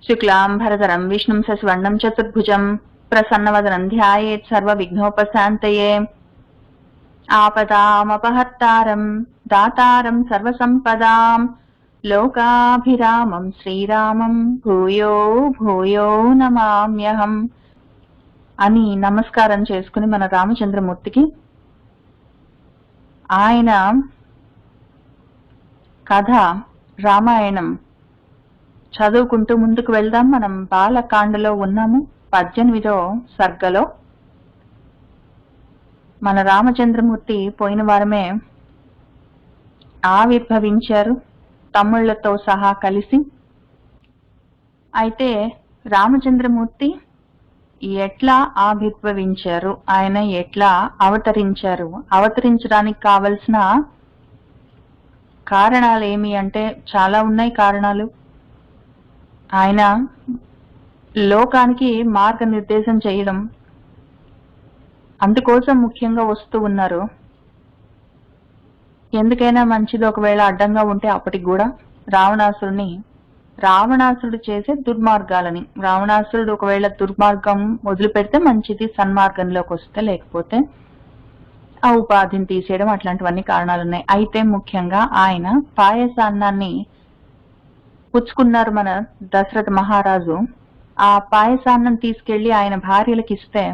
శుక్లాంబరధరం విష్ణుం శశివర్ణం చతుర్భుజం ప్రసన్నవదనం ధ్యాయేత్ సర్వవిఘ్నోపశాంతయే. ఆపదామపహర్తారం దాతారం సర్వసంపదాం లోకాభిరామం శ్రీరామం భూయో భూయో నమామ్యహం అని నమస్కారం చేసుకుని మన రామచంద్రమూర్తికి ఆయన కథ రామాయణం చదువుకుంటూ ముందుకు వెళ్దాం. మనం బాలకాండలో ఉన్నాము, 18వ సర్గలో. మన రామచంద్రమూర్తి పోయిన వారమే ఆవిర్భవించారు తమ్ముళ్లతో సహా కలిసి. అయితే రామచంద్రమూర్తి ఎట్లా ఆవిర్భవించారు, ఆయన ఎట్లా అవతరించారు, అవతరించడానికి కావలసిన కారణాలు ఏమి అంటే చాలా ఉన్నాయి కారణాలు. ఆయన లోకానికి మార్గనిర్దేశం చేయడం, అందుకోసం ముఖ్యంగా వస్తూ ఉన్నారు. ఎందుకైనా మంచిది ఒకవేళ అడ్డంగా ఉంటే అప్పటికి కూడా రావణాసురుడు చేసే దుర్మార్గాలని, రావణాసురుడు ఒకవేళ దుర్మార్గం మొదలుపెడితే మంచిది, సన్మార్గంలోకి వస్తే, లేకపోతే ఆ ఉపాధిని తీసేయడం, అట్లాంటివన్నీ కారణాలున్నాయి. అయితే ముఖ్యంగా ఆయన పాయసాన్నాన్ని పుచ్చుకున్నారు మన దశరథ మహారాజు. ఆ పాయసాన్నం తీసుకెళ్లి ఆయన భార్యలకు ఇస్తే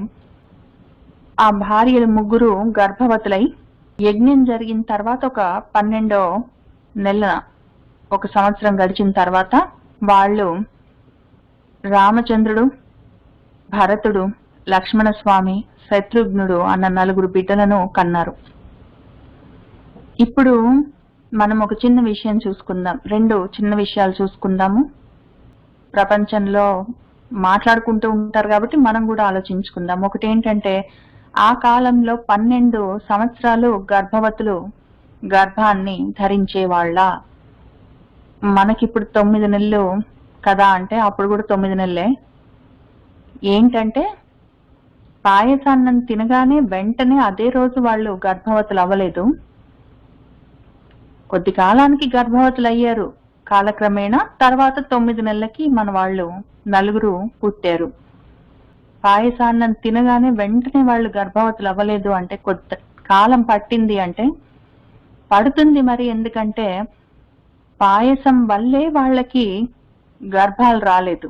ఆ భార్యలు ముగ్గురు గర్భవతులై, యజ్ఞం జరిగిన తర్వాత ఒక 12వ నెల, ఒక సంవత్సరం గడిచిన తర్వాత వాళ్ళు రామచంద్రుడు, భరతుడు, లక్ష్మణస్వామి, శత్రుఘ్నుడు అన్న 4 బిడ్డలను కన్నారు. ఇప్పుడు మనం ఒక చిన్న విషయం చూసుకుందాం, 2 చిన్న విషయాలు చూసుకుందాము. ప్రపంచంలో మాట్లాడుకుంటూ ఉంటారు కాబట్టి మనం కూడా ఆలోచించుకుందాం. ఒకటి ఏంటంటే, ఆ కాలంలో 12 సంవత్సరాలు గర్భవతులు గర్భాన్ని ధరించేవాళ్ళ. మనకిప్పుడు 9 నెలలు కదా అంటే అప్పుడు కూడా 9 నెలలే. ఏంటంటే పాయసాన్నం తినగానే వెంటనే అదే రోజు వాళ్ళు గర్భవతులు అవ్వలేదు, కొద్ది కాలానికి గర్భవతులు అయ్యారు. కాలక్రమేణా తర్వాత 9 నెలలకి మన వాళ్ళు 4 పుట్టారు. పాయసాన్నం తినగానే వెంటనే వాళ్ళు గర్భవతులు అవ్వలేదు అంటే కొద్ది కాలం పట్టింది అంటే పడుతుంది మరి. ఎందుకంటే పాయసం వల్లే వాళ్ళకి గర్భాలు రాలేదు.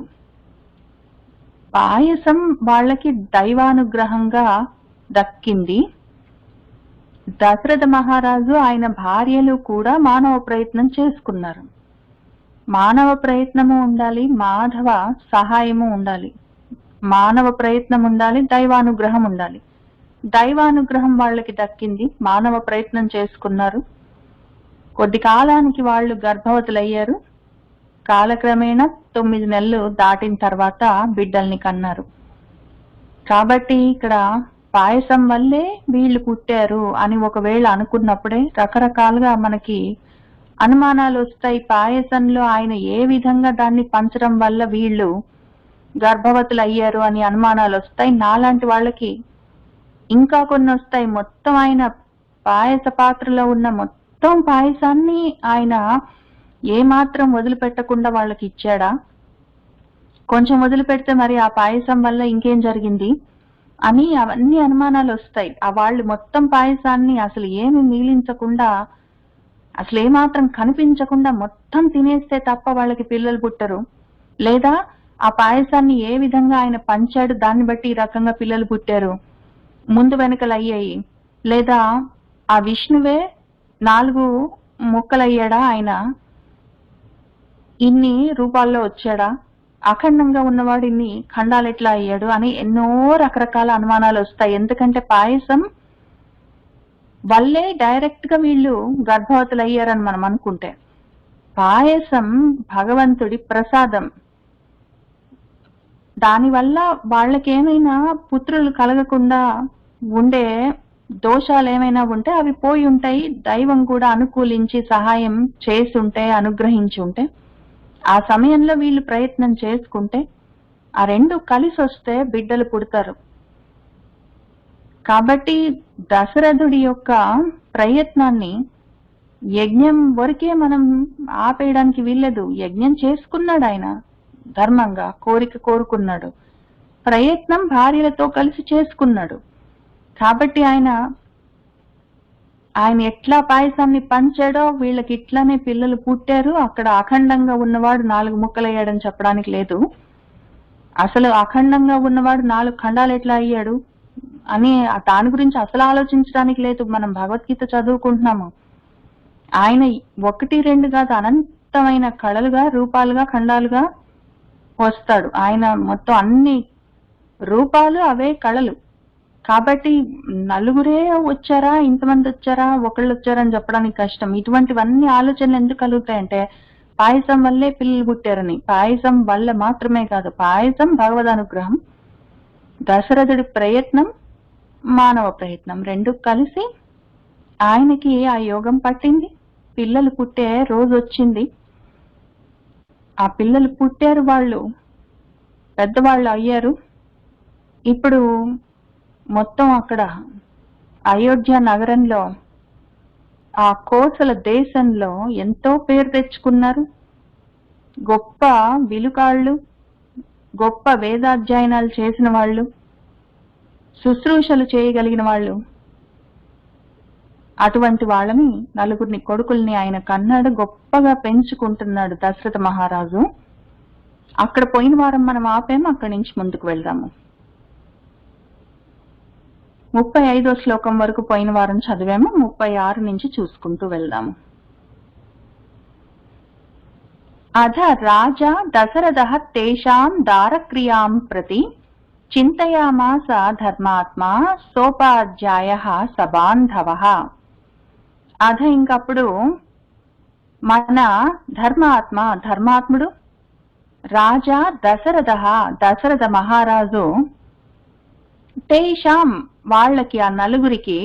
పాయసం వాళ్ళకి దైవానుగ్రహంగా దక్కింది. దశరథ మహారాజు ఆయన భార్యలు కూడా మానవ ప్రయత్నం చేసుకున్నారు. మానవ ప్రయత్నము ఉండాలి, మాధవ సహాయము ఉండాలి. మానవ ప్రయత్నం ఉండాలి, దైవానుగ్రహం ఉండాలి. దైవానుగ్రహం వాళ్ళకి దక్కింది, మానవ ప్రయత్నం చేసుకున్నారు. కొద్ది కాలానికి వాళ్ళు గర్భవతులయ్యారు. కాలక్రమేణా 9 నెలలు దాటిన తర్వాత బిడ్డల్ని కన్నారు. కాబట్టి ఇక్కడ పాయసం వల్లే వీళ్ళు పుట్టారు అని ఒకవేళ అనుకున్నప్పుడే రకరకాలుగా మనకి అనుమానాలు వస్తాయి. పాయసంలో ఆయన ఏ విధంగా దాన్ని పంచడం వల్ల వీళ్ళు గర్భవతులు అయ్యారు అని అనుమానాలు వస్తాయి. నాలాంటి వాళ్ళకి ఇంకా కొన్ని వస్తాయి. మొత్తం ఆయన పాయస పాత్రలో ఉన్న మొత్తం పాయసాన్ని ఆయన ఏమాత్రం వదిలిపెట్టకుండా వాళ్ళకి ఇచ్చాడా, కొంచెం వదిలిపెడితే మరి ఆ పాయసం వల్ల ఇంకేం జరిగింది అని అవన్నీ అనుమానాలు వస్తాయి. ఆ వాళ్ళు మొత్తం పాయసాన్ని అసలు ఏమి మిగిలించకుండా, అసలు ఏమాత్రం కనిపించకుండా మొత్తం తినేస్తే తప్ప వాళ్ళకి పిల్లలు పుట్టరు. లేదా ఆ పాయసాన్ని ఏ విధంగా ఆయన పంచాడు దాన్ని బట్టి ఈ రకంగా పిల్లలు పుట్టారు, ముందు వెనకలు అయ్యాయి. లేదా ఆ విష్ణువే 4 ముక్కలయ్యాడా, ఆయన ఇన్ని రూపాల్లో వచ్చాడా, అఖండంగా ఉన్నవాడు ఇన్ని ఖండాలు ఎట్లా అయ్యాడు అని ఎన్నో రకరకాల అనుమానాలు వస్తాయి. ఎందుకంటే పాయసం వల్లే డైరెక్ట్ గా వీళ్ళు గర్భవతులు అయ్యారని మనం అనుకుంటే, పాయసం భగవంతుడి ప్రసాదం. దానివల్ల వాళ్ళకేమైనా పుత్రులు కలగకుండా ఉండే దోషాలు ఏమైనా ఉంటే అవి పోయి ఉంటాయి. దైవం కూడా అనుకూలించి సహాయం చేస్తుంటే, అనుగ్రహించి ఉంటే, ఆ సమయంలో వీళ్ళు ప్రయత్నం చేసుకుంటే ఆ 2 కలిసి వస్తే బిడ్డలు పుడతారు. కాబట్టి దశరథుడి యొక్క ప్రయత్నాన్ని యజ్ఞం వరకే మనం ఆపేయడానికి వీల్లేదు. యజ్ఞం చేసుకున్నాడు ఆయన, ధర్మంగా కోరుకున్నాడు. ప్రయత్నం భార్యలతో కలిసి చేసుకున్నాడు. కాబట్టి ఆయన ఎట్లా పాయసాన్ని పంచాడో వీళ్ళకి ఇట్లానే పిల్లలు పుట్టారు. అక్కడ అఖండంగా ఉన్నవాడు 4 ముక్కలయ్యాడని చెప్పడానికి లేదు. అసలు అఖండంగా ఉన్నవాడు 4 ఖండాలు ఎట్లా అయ్యాడు అని దాని గురించి అసలు ఆలోచించడానికి లేదు. మనం భగవద్గీత చదువుకుంటున్నాము. ఆయన 1, 2 కాదు, అనంతమైన కళలుగా, రూపాలుగా, ఖండాలుగా వస్తాడు. ఆయన మొత్తం అన్ని రూపాలు అవే కళలు. కాబట్టి నలుగురే వచ్చారా, ఇంతమంది వచ్చారా, ఒకళ్ళు వచ్చారని చెప్పడానికి కష్టం. ఇటువంటివన్నీ ఆలోచనలు ఎందుకు కలుగుతాయంటే పాయసం వల్లే పిల్లలు పుట్టారని. పాయసం వల్ల మాత్రమే కాదు, పాయసం భగవద్ అనుగ్రహం, దశరథుడి ప్రయత్నం, మానవ ప్రయత్నం 2 కలిసి ఆయనకి ఆ యోగం పట్టింది. పిల్లలు పుట్టే రోజు వచ్చింది. ఆ పిల్లలు పుట్టారు, వాళ్ళు పెద్దవాళ్ళు అయ్యారు. ఇప్పుడు మొత్తం అక్కడ అయోధ్య నగరంలో, ఆ కోసల దేశంలో ఎంతో పేరు తెచ్చుకున్నారు. గొప్ప విలుకాళ్ళు, గొప్ప వేదాధ్యయనాలు చేసిన వాళ్ళు, శుశ్రూషలు చేయగలిగిన వాళ్ళు. అటువంటి వాళ్ళని, నలుగురిని కొడుకుల్ని ఆయన కన్నాడు. గొప్పగా పెంచుకుంటున్నాడు దశరథ మహారాజు. అక్కడ పోయిన వారం మనం ఆపాము, అక్కడి నుంచి ముందుకు వెళ్దాము. 35వ శ్లోకం వరకు పోయిన వారం చదివాము. 36 నుంచి చూసుకుంటూ వెళ్దాము. అథ రాజా దశరథః తేషాం దారక్రియాం ప్రతి చింతయామాస ధర్మాత్మా సోపాధ్యాయః సబాంధవః. అథ ఇంకప్పుడు మన ధర్మాత్ముడు రాజా దశరథ మహారాజు తేషాం వాళ్ళకి, ఆ నలుగురికి,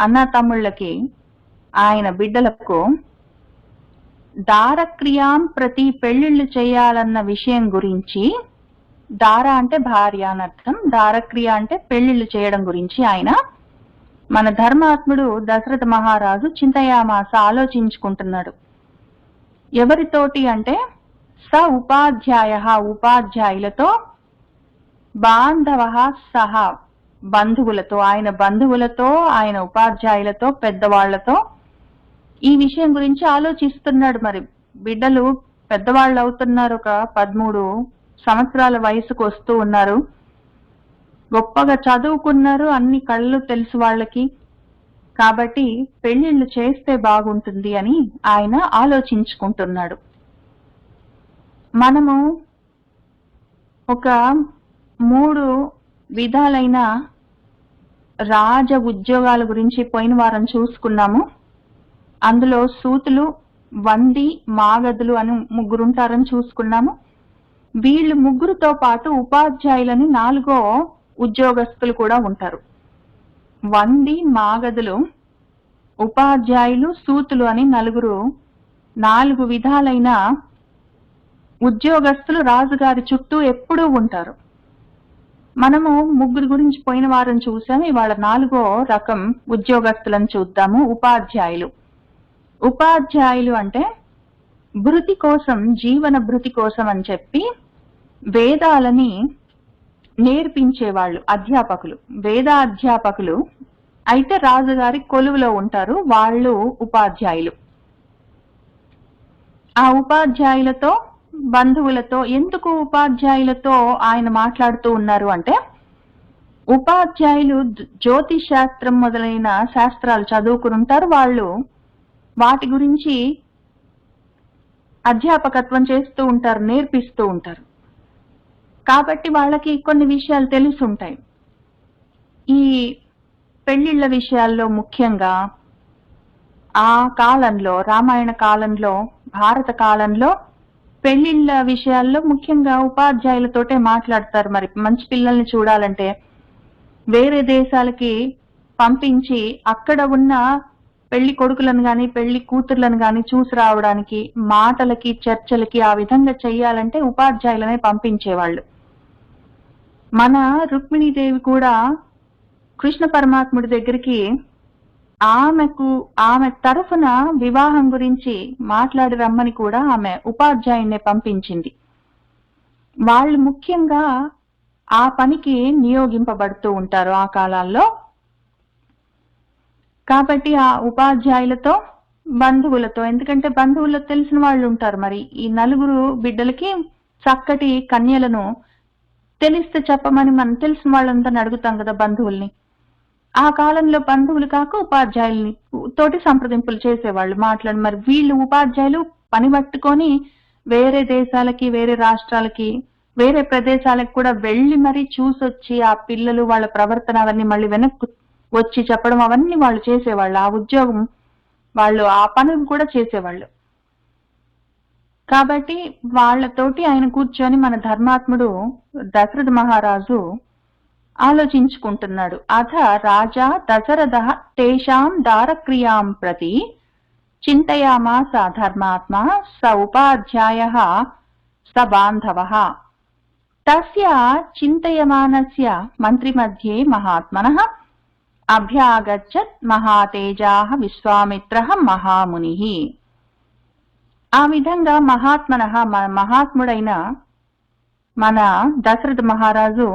అన్న తమ్ముళ్ళకి, ఆయన బిడ్డలకు దారక్రియాం ప్రతి పెళ్లిళ్ళు చేయాలన్న విషయం గురించి, దార అంటే భార్య అనర్థం, దారక్రియ అంటే పెళ్లిళ్ళు చేయడం గురించి ఆయన, మన ధర్మాత్ముడు దశరథ మహారాజు చింతయామాస ఆలోచించుకుంటున్నాడు. ఎవరితోటి అంటే ఉపాధ్యాయులతో, బాంధవ సహా బంధువులతో, ఆయన బంధువులతో, ఆయన ఉపాధ్యాయులతో, పెద్దవాళ్లతో ఈ విషయం గురించి ఆలోచిస్తున్నాడు. మరి బిడ్డలు పెద్దవాళ్ళు అవుతున్నారు, ఒక 13 సంవత్సరాల వయసుకు వస్తూ ఉన్నారు, గొప్పగా చదువుకున్నారు, అన్ని కళ్ళు తెలుసు వాళ్ళకి. కాబట్టి పెళ్లిళ్ళు చేస్తే బాగుంటుంది అని ఆయన ఆలోచించుకుంటున్నాడు. మనము ఒక 3 విధాలైన రాజ ఉద్యోగాల గురించి పోయిన వారం చూసుకున్నాము. అందులో సూతులు, వంది, మాగదులు అని 3 ఉంటారని చూసుకున్నాము. వీళ్ళు 3తో పాటు ఉపాధ్యాయులని 4వ ఉద్యోగస్తులు కూడా ఉంటారు. వంది, మాగదులు, ఉపాధ్యాయులు, సూతులు అని 4 విధాలైన ఉద్యోగస్తులు రాజుగారి చుట్టూ ఎప్పుడూ ఉంటారు. మనము 3 గురించి పోయిన వారం చూసాము. ఇవాళ 4వ రకం ఉద్యోగస్తులను చూద్దాము. ఉపాధ్యాయులు అంటే భృతి కోసం, జీవన భృతి కోసం అని చెప్పి వేదాలని నేర్పించేవాళ్ళు, అధ్యాపకులు, వేదాధ్యాపకులు అయితే రాజుగారి కొలువులో ఉంటారు, వాళ్ళు ఉపాధ్యాయులు. ఆ ఉపాధ్యాయులతో, బంధువులతో, ఎందుకు ఉపాధ్యాయులతో ఆయన మాట్లాడుతూ ఉన్నారు అంటే, ఉపాధ్యాయులు జ్యోతిష్ శాస్త్రం మొదలైన శాస్త్రాలు చదువుకుని ఉంటారు. వాళ్ళు వాటి గురించి అధ్యాపకత్వం చేస్తూ ఉంటారు, నేర్పిస్తూ ఉంటారు. కాబట్టి వాళ్ళకి కొన్ని విషయాలు తెలుసుంటాయి. ఈ పెళ్లిళ్ల విషయాల్లో ముఖ్యంగా ఆ కాలంలో, రామాయణ కాలంలో, భారత కాలంలో పెళ్లిళ్ల విషయాల్లో ముఖ్యంగా ఉపాధ్యాయులతోటే మాట్లాడతారు. మరి మంచి పిల్లల్ని చూడాలంటే వేరే దేశాలకి పంపించి అక్కడ ఉన్న పెళ్లి కొడుకులను గాని, పెళ్లి కూతుర్లను గాని చూసి రావడానికి, మాటలకి, చర్చలకి ఆ విధంగా చెయ్యాలంటే ఉపాధ్యాయులనే పంపించేవాళ్ళు. మన రుక్మిణీదేవి కూడా కృష్ణ పరమాత్ముడి దగ్గరికి ఆమె తరఫున వివాహం గురించి మాట్లాడి రమ్మని కూడా ఆమె ఉపాధ్యాయున్నే పంపించింది. వాళ్ళు ముఖ్యంగా ఆ పనికి నియోగింపబడుతూ ఉంటారు ఆ కాలాల్లో. కాబట్టి ఆ ఉపాధ్యాయులతో, బంధువులతో, ఎందుకంటే బంధువుల్లో తెలిసిన వాళ్ళు ఉంటారు. మరి ఈ నలుగురు బిడ్డలకి చక్కటి కన్యలను తెలిస్తే చెప్పమని మనం తెలిసిన వాళ్ళందరిని అడుగుతాం కదా బంధువుల్ని. ఆ కాలంలో బంధువులు కాక ఉపాధ్యాయుల్ని తోటి సంప్రదింపులు చేసేవాళ్ళు మాట్లాడి. మరి వీళ్ళు ఉపాధ్యాయులు పని పట్టుకొని వేరే దేశాలకి, వేరే రాష్ట్రాలకి, వేరే ప్రదేశాలకు కూడా వెళ్లి మరీ చూసొచ్చి ఆ పిల్లలు వాళ్ళ ప్రవర్తన అవన్నీ మళ్ళీ వెనక్కి వచ్చి చెప్పడం అవన్నీ వాళ్ళు చేసేవాళ్ళు. ఆ ఉద్యోగం వాళ్ళు ఆ పనులు కూడా చేసేవాళ్ళు. కాబట్టి వాళ్ళతోటి ఆయన కూర్చొని మన ధర్మాత్ముడు దశరథ మహారాజు ఆలోచించుకుంటున్నాడు. అథ రాజా దశరథః తేషాం దారక్రియాం ప్రతి చింతయామాస ధర్మాత్మా స ఉపాధ్యాయః స బాంధవః. తస్య చింతయమానస్య మంత్రిमध्ये మహాత్మనః అభ్యాగచ్చత్ మహాతేజాః విశ్వామిత్రః మహామునిః. ఆ విధంగా మహాత్ముడైన మన దశరథ మహారాజు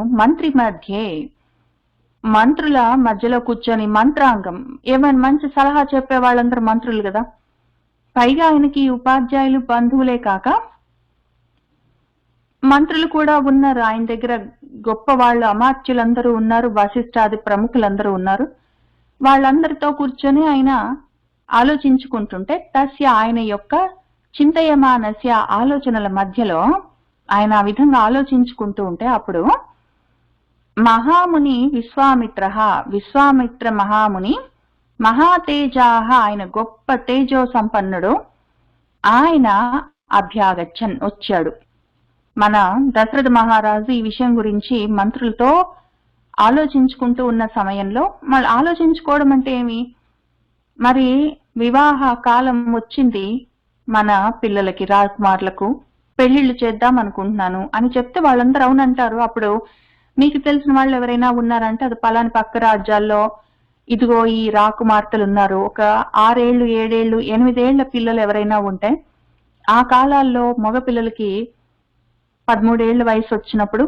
మంత్రుల మధ్యలో కూర్చొని మంత్రాంగం, ఏమైనా మంచి సలహా చెప్పే వాళ్ళందరూ మంత్రులు కదా, పైగా ఆయనకి ఉపాధ్యాయులు బంధువులే కాక మంత్రులు కూడా ఉన్నారు ఆయన దగ్గర. గొప్ప వాళ్ళు అమాత్యులందరూ ఉన్నారు, వశిష్ఠాది ప్రముఖులందరూ ఉన్నారు. వాళ్ళందరితో కూర్చొని ఆయన ఆలోచించుకుంటుంటే తస్య ఆయన యొక్క చింతయమానస్య ఆలోచనల మధ్యలో ఆయన ఆ విధంగా ఆలోచించుకుంటూ ఉంటే అప్పుడు మహాముని విశ్వామిత్ర మహాముని మహాతేజాహ ఆయన గొప్ప తేజో సంపన్నుడు ఆయన అభ్యాగచ్చన్ వచ్చాడు. మన దశరథ మహారాజు ఈ విషయం గురించి మంత్రులతో ఆలోచించుకుంటూ ఉన్న సమయంలో, మళ్ళీ ఆలోచించుకోవడం అంటే ఏమి, మరి వివాహ కాలం వచ్చింది మన పిల్లలకి, రాకుమారులకు పెళ్లిళ్ళు చేద్దాం అనుకుంటున్నాను అని చెప్తే వాళ్ళందరూ అవునంటారు. అప్పుడు మీకు తెలిసిన వాళ్ళు ఎవరైనా ఉన్నారంటే అది పలాని పక్క రాజ్యాల్లో ఇదిగో ఈ రాకుమార్తెలు ఉన్నారు, ఒక 6 ఏళ్ళు 7 ఏళ్ళు 8 ఏళ్ల పిల్లలు ఎవరైనా ఉంటే, ఆ కాలాల్లో మగ పిల్లలకి 13 ఏళ్ల వయసు వచ్చినప్పుడు,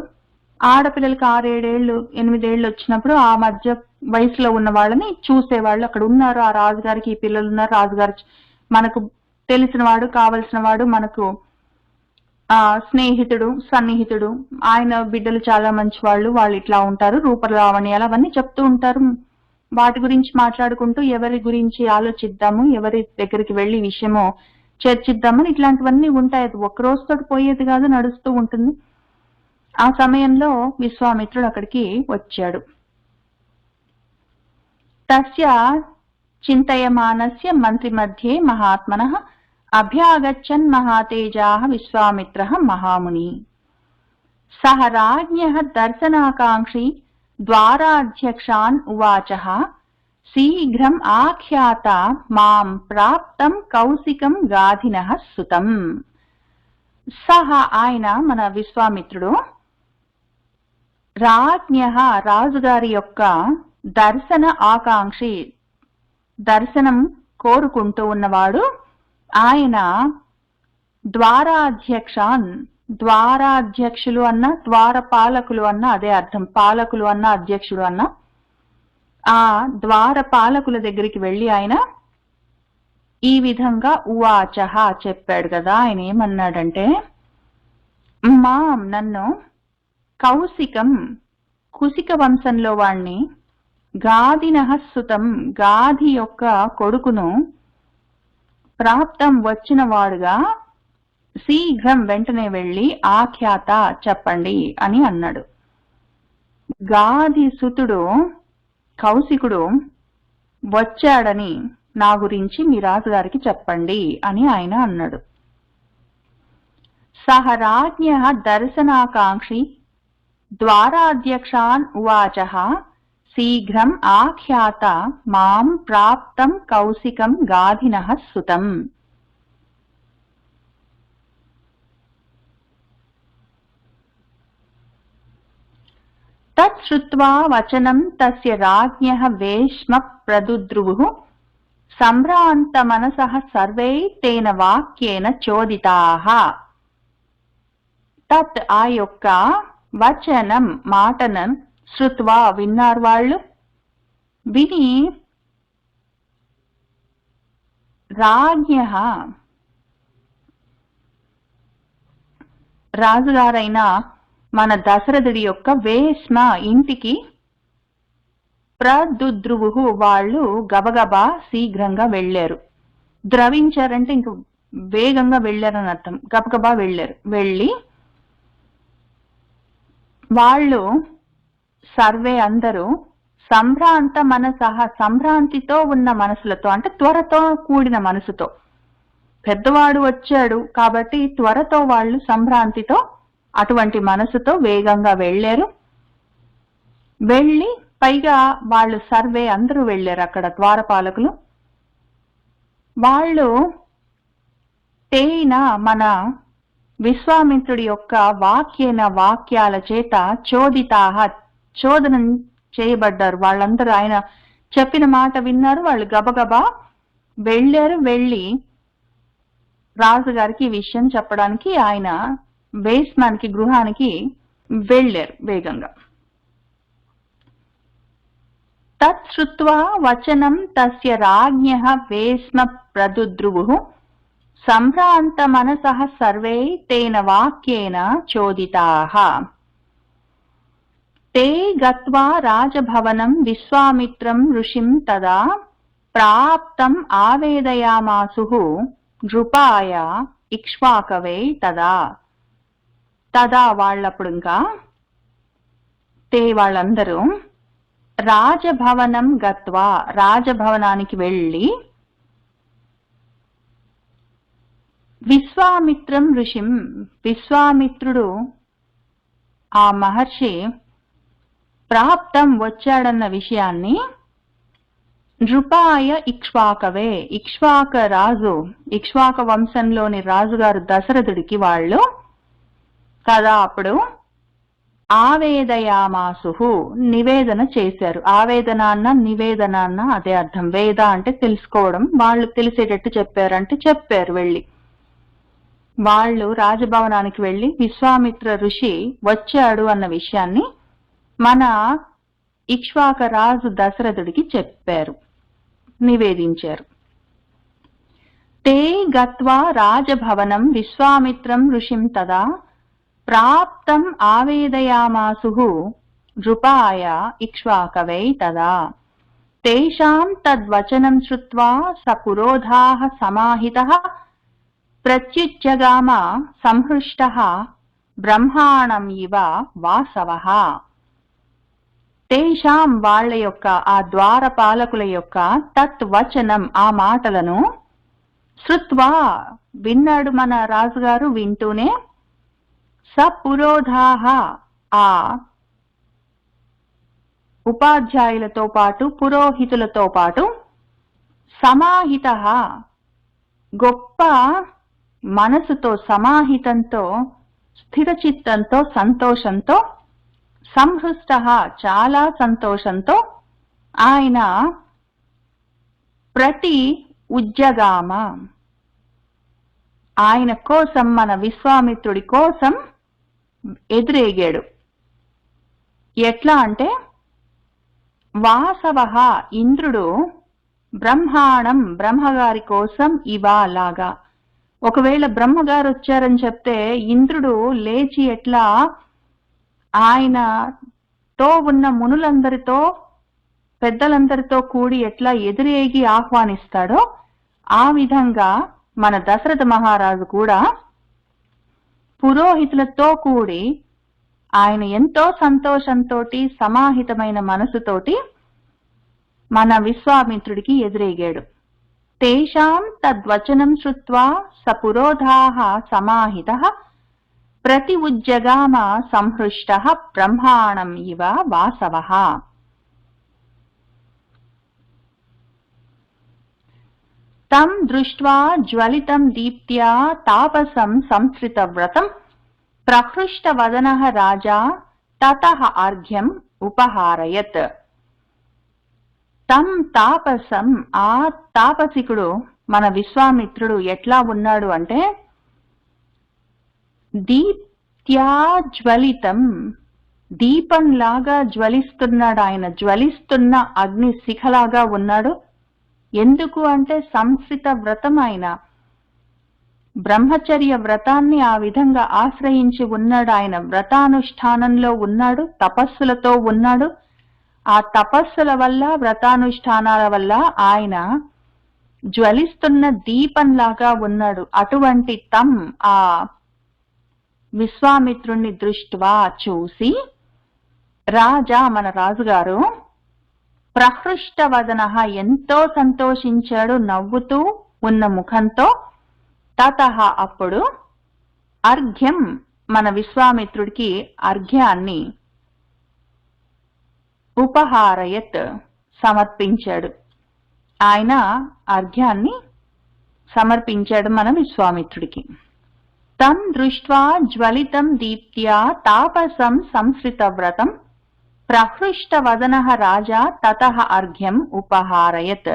ఆడపిల్లలకి 6, 7 ఏళ్ళు 8 ఏళ్ళు వచ్చినప్పుడు ఆ మధ్య వయసులో ఉన్న వాళ్ళని చూసేవాళ్ళు. అక్కడ ఉన్నారు ఆ రాజుగారికి ఈ పిల్లలు ఉన్నారు, రాజుగారు మనకు తెలిసిన వాడు, కావలసిన వాడు, మనకు స్నేహితుడు, సన్నిహితుడు, ఆయన బిడ్డలు చాలా మంచి వాళ్ళు ఇట్లా ఉంటారు, రూపలావణ్యాలు అవన్నీ చెప్తూ ఉంటారు. వాటి గురించి మాట్లాడుకుంటూ ఎవరి గురించి ఆలోచిద్దాము, ఎవరి దగ్గరికి వెళ్లి విషయమో చర్చిద్దామని ఇట్లాంటివన్నీ ఉంటాయి. అది ఒక్క రోజుతో పోయేది కాదు, నడుస్తూ ఉంటుంది. ఆ సమయంలో విశ్వామిత్రుడు అక్కడికి వచ్చాడు. తస్య చింతయమానస్య మంత్రి మధ్యే మహాత్మనః అభ్యాగచ్చన్ మహాతేజాః విశ్వామిత్రః మహాముని. సహ రాజ్ఞః దర్శనాకాంక్షి ద్వారాధ్యక్షాన్ ఉవాచః శీఘ్రం ఆఖ్యాత మాం ప్రాప్తం కౌశికం గాధినః సుతం. సహ ఆయన మన విశ్వామిత్రుడు రాజ్ఞః రాజుగారి యొక్క దర్శన ఆకాంక్షి, దర్శనం కోరుకుంటూ ఉన్నవాడు ఆయన ద్వారాధ్యక్షాన్, ద్వారాధ్యక్షులు అన్న ద్వారపాలకులు అన్న అదే అర్థం, పాలకులు అన్న అధ్యక్షుడు అన్న ఆ ద్వారపాలకుల దగ్గరికి వెళ్ళి ఆయన ఈ విధంగా ఉవాచహ చెప్పాడు కదా. ఆయన ఏమన్నాడంటే మాం నన్ను కౌశికం కుశిక వంశంలో వాణ్ణి గాధినః సుతం గాధి యొక్క కొడుకును ప్రాప్తం వచ్చిన వాడుగా శీఘ్రం వెంటనే వెళ్ళి ఆఖ్యాత చెప్పండి అని అన్నాడు. గాధి సుతుడు కౌశికుడు వచ్చాడని నా గురించి మీ రాజుగారికి చెప్పండి అని ఆయన అన్నాడు. సహ రాజ్ఞః దర్శనాకాంక్షి ద్వారాధ్యక్షాన్ ఉవాచః శీఘ్రం ఆఖ్యాత మాం ప్రాప్తం కౌశికం గాధినః సుతం. తత్ శ్రుత్వా వచనం తస్య రాజ్ఞః వేష్మ ప్రదుద్రువుః సంభ్రాంత మనసః సర్వై తేన వాక్యేన చోదితాః. తత్ ఆ యొక్క వచనం మాటను శ్రుత్వా విన్నారు వాళ్ళు. విని రాజ్ఞః రాజుగారైన మన దశరథుడి యొక్క వేశ్మ ఇంటికి ప్రదుద్రువు వాళ్ళు గబగబా శీఘ్రంగా వెళ్ళారు. ద్రవించారంటే ఇంక వేగంగా వెళ్ళారని అర్థం. గబగబా వెళ్ళారు. వెళ్ళి వాళ్ళు సర్వే అందరూ సంభ్రాంత మనసహ సంభ్రాంతితో ఉన్న మనసులతో, అంటే త్వరతో కూడిన మనసుతో, పెద్దవాడు వచ్చాడు కాబట్టి త్వరతో వాళ్ళు సంభ్రాంతితో అటువంటి మనసుతో వేగంగా వెళ్ళారు. వెళ్ళి పైగా వాళ్ళు సర్వే అందరూ వెళ్ళారు. అక్కడ ద్వారపాలకులు వాళ్ళు తేన మన విశ్వామిత్రుడి యొక్క వాక్యాల చేత చోదితాహ చోదనం చేయబడ్డారు. వాళ్ళందరూ ఆయన చెప్పిన మాట విన్నారు. వాళ్ళు గబగబా వెళ్ళారు. వెళ్ళి రాజుగారికి ఈ విషయం చెప్పడానికి ఆయన వేశ్మానికి గృహానికి వెళ్ళారు వేగంగా. తత్ శ్రుత్వా వచనం తస్య రాజ్ఞః వేశ్మ ప్రదుద్రువుః సంభ్రాంత మనసః సర్వే తేన వాక్యేన చోదితాః. తే గత్వా రాజభవనం విశ్వామిత్రం ఋషిం తదా ప్రాప్తం ఆవేదయామాసుః నృపాయ ఇక్ష్వాకవే తదా. తదా వాళ్ళప్పుడు ఇంకా తే వాళ్ళందరూ రాజభవనం గత్వా రాజభవనానికి వెళ్ళి విశ్వామిత్రం ఋషిం విశ్వామిత్రుడు ఆ మహర్షి ప్రాప్తం వచ్చాడన్న విషయాన్ని నృపాయ ఇక్ష్వాకవే ఇక్ష్వాక రాజు ఇక్ష్వాక వంశంలోని రాజుగారు దశరథుడికి వాళ్ళు కదా అప్పుడు ఆవేదయామాసు నివేదన చేశారు. ఆవేదన అన్న నివేదన అన్న అదే అర్థం. వేద అంటే తెలుసుకోవడం, వాళ్ళు తెలిసేటట్టు చెప్పారంటే చెప్పారు. వెళ్ళి వాళ్ళు రాజభవనానికి వెళ్ళి విశ్వామిత్ర ఋషి వచ్చాడు అన్న విషయాన్ని మన ఇక్ష్వాక రాజు దశరథుడికి చెప్పారు, నివేదించారు. తే గత్వా రాజభవనం విశ్వామిత్రం ఋషిం తదా ప్రాప్తం ఆవేదయామాసుః నృపాయ ఇక్ష్వాకవై తదా. తేషాం తద్వచనం శ్రుత్వా స పురోధాః సమాహితః ప్రత్యుజ్జగామ సంహృష్టః బ్రహ్మాణం ఇవ వాసవః. తేషాం వాళ్ళ యొక్క ఆ ద్వారపాలకుల యొక్క తత్వచనం ఆ మాటలను శ్రుత్వా విన్నాడు మన రాజుగారు. వింటూనే సపురోధాః ఆ ఉపాధ్యాయులతో పాటు పురోహితులతో పాటు సమాహితః గొప్ప మనసుతో సమాహితంతో స్థిరచిత్తంతో సంతోషంతో సంహృష్టః చాలా సంతోషంతో ఆయన ప్రతి ఉజ్జగామ ఆయన కోసం మన విశ్వామిత్రుడి కోసం ఎదురేగాడు. ఎట్లా అంటే వాసవః ఇంద్రుడు బ్రహ్మాణం బ్రహ్మగారి కోసం ఇవాలాగా. ఒకవేళ బ్రహ్మగారు వచ్చారని చెప్తే ఇంద్రుడు లేచి ఎట్లా ఆయనతో ఉన్న మునులందరితో పెద్దలందరితో కూడి ఎట్లా ఎదురేగి ఆహ్వానిస్తాడో ఆ విధంగా మన దశరథ మహారాజు కూడా పురోహితులతో కూడి ఆయన ఎంతో సంతోషంతో సమాహితమైన మనసుతోటి మన విశ్వామిత్రుడికి ఎదురేగాడు. తేషాం తద్వచనం శ్రుత్వా సపురోధాః సమాహితః ప్రతి ఉజ్జగామ సంహృష్టః బ్రహ్మాణం ఇవ వాసవః. తం దృష్ట్వా జ్వలితం దీప్త్యా తాపసం సంస్కృతవ్రతం ప్రహృష్టవదనః రాజా తతః అర్ఘ్యం ఉపహారయత్. తం తాపసం ఆ తాపసికుడు మన విశ్వామిత్రుడు ఎట్లా ఉన్నాడు అంటే దీప్త్యా జ్వలితం, దీపంలాగా జ్వలిస్తున్నాడు ఆయన, జ్వలిస్తున్న అగ్ని శిఖలాగా ఉన్నాడు. ఎందుకు అంటే సంస్కృత వ్రతం, ఆయన బ్రహ్మచర్య వ్రతాన్ని ఆ విధంగా ఆశ్రయించి ఉన్నాడు. ఆయన వ్రతానుష్ఠానంలో ఉన్నాడు, తపస్సులతో ఉన్నాడు. ఆ తపస్సుల వల్ల, వ్రతానుష్ఠానాల వల్ల ఆయన జ్వలిస్తున్న దీపంలాగా ఉన్నాడు. అటువంటి తం, ఆ విశ్వామిత్రుణ్ణి దృష్ట్వా చూసి, రాజా మన రాజుగారు ప్రహృష్టవదన ఎంతో సంతోషించాడు నవ్వుతూ ఉన్న ముఖంతో. తతః అప్పుడు అర్ఘ్యం మన విశ్వామిత్రుడికి అర్ఘ్యాన్ని ఉపహారయత్ సమర్పించాడు. ఆయన అర్ఘ్యాన్ని సమర్పించాడు మన విశ్వామిత్రుడికి. తం దృష్ట్వా జ్వలితం దీప్త్యా తాపసం సంస్కృత వ్రతం ప్రహృష్టవదనః రాజా తతః అర్ఘ్యం ఉపహారయత్.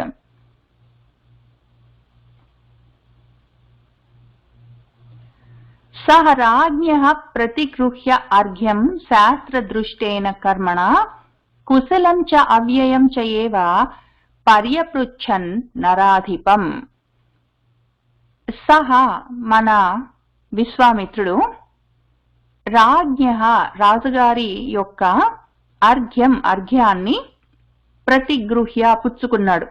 సహ రాజ్ఞః ప్రతిగృహ్య అర్ఘ్యం శాస్త్రదృష్టేన కర్మణా కుశలం చ అవ్యయం చ ఏవ పర్యపృచ్ఛన్ నరాధిపం. సహ మన విశ్వామిత్రుడు రాజ్ఞః రాజుగారి యొక్క అర్ఘ్యాన్ని ప్రతిగృహ్య పుచ్చుకున్నాడు.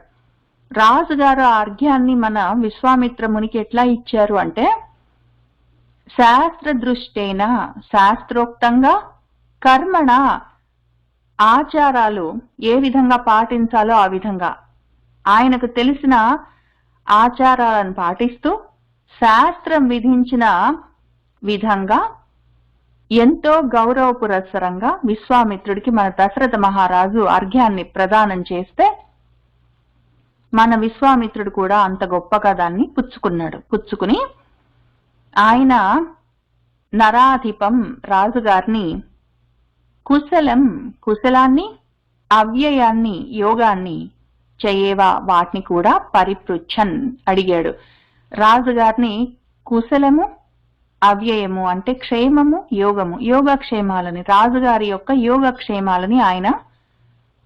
రాజుగారు ఆ అర్ఘ్యాన్ని మన విశ్వామిత్ర మునికి ఎట్లా ఇచ్చారు అంటే, శాస్త్రదృష్టేన శాస్త్రోక్తంగా, కర్మణ ఆచారాలు ఏ విధంగా పాటించాలో ఆ విధంగా, ఆయనకు తెలిసిన ఆచారాలను పాటిస్తూ శాస్త్రం విధించిన విధంగా ఎంతో గౌరవపురస్సరంగా విశ్వామిత్రుడికి మన దశరథ మహారాజు అర్ఘ్యాన్ని ప్రదానం చేస్తే, మన విశ్వామిత్రుడు కూడా అంత గొప్పగా దాన్ని పుచ్చుకున్నాడు. పుచ్చుకుని ఆయన నరాధిపం రాజుగారిని కుశలాన్ని, అవ్యయాన్ని, యోగాన్ని చేయవా వాటిని కూడా పరిపృచ్ఛన్ అడిగాడు. రాజుగారిని కుశలము, అవ్యయము అంటే క్షేమము, యోగము, యోగక్షేమాలని, రాజుగారి యొక్క యోగక్షేమాలని ఆయన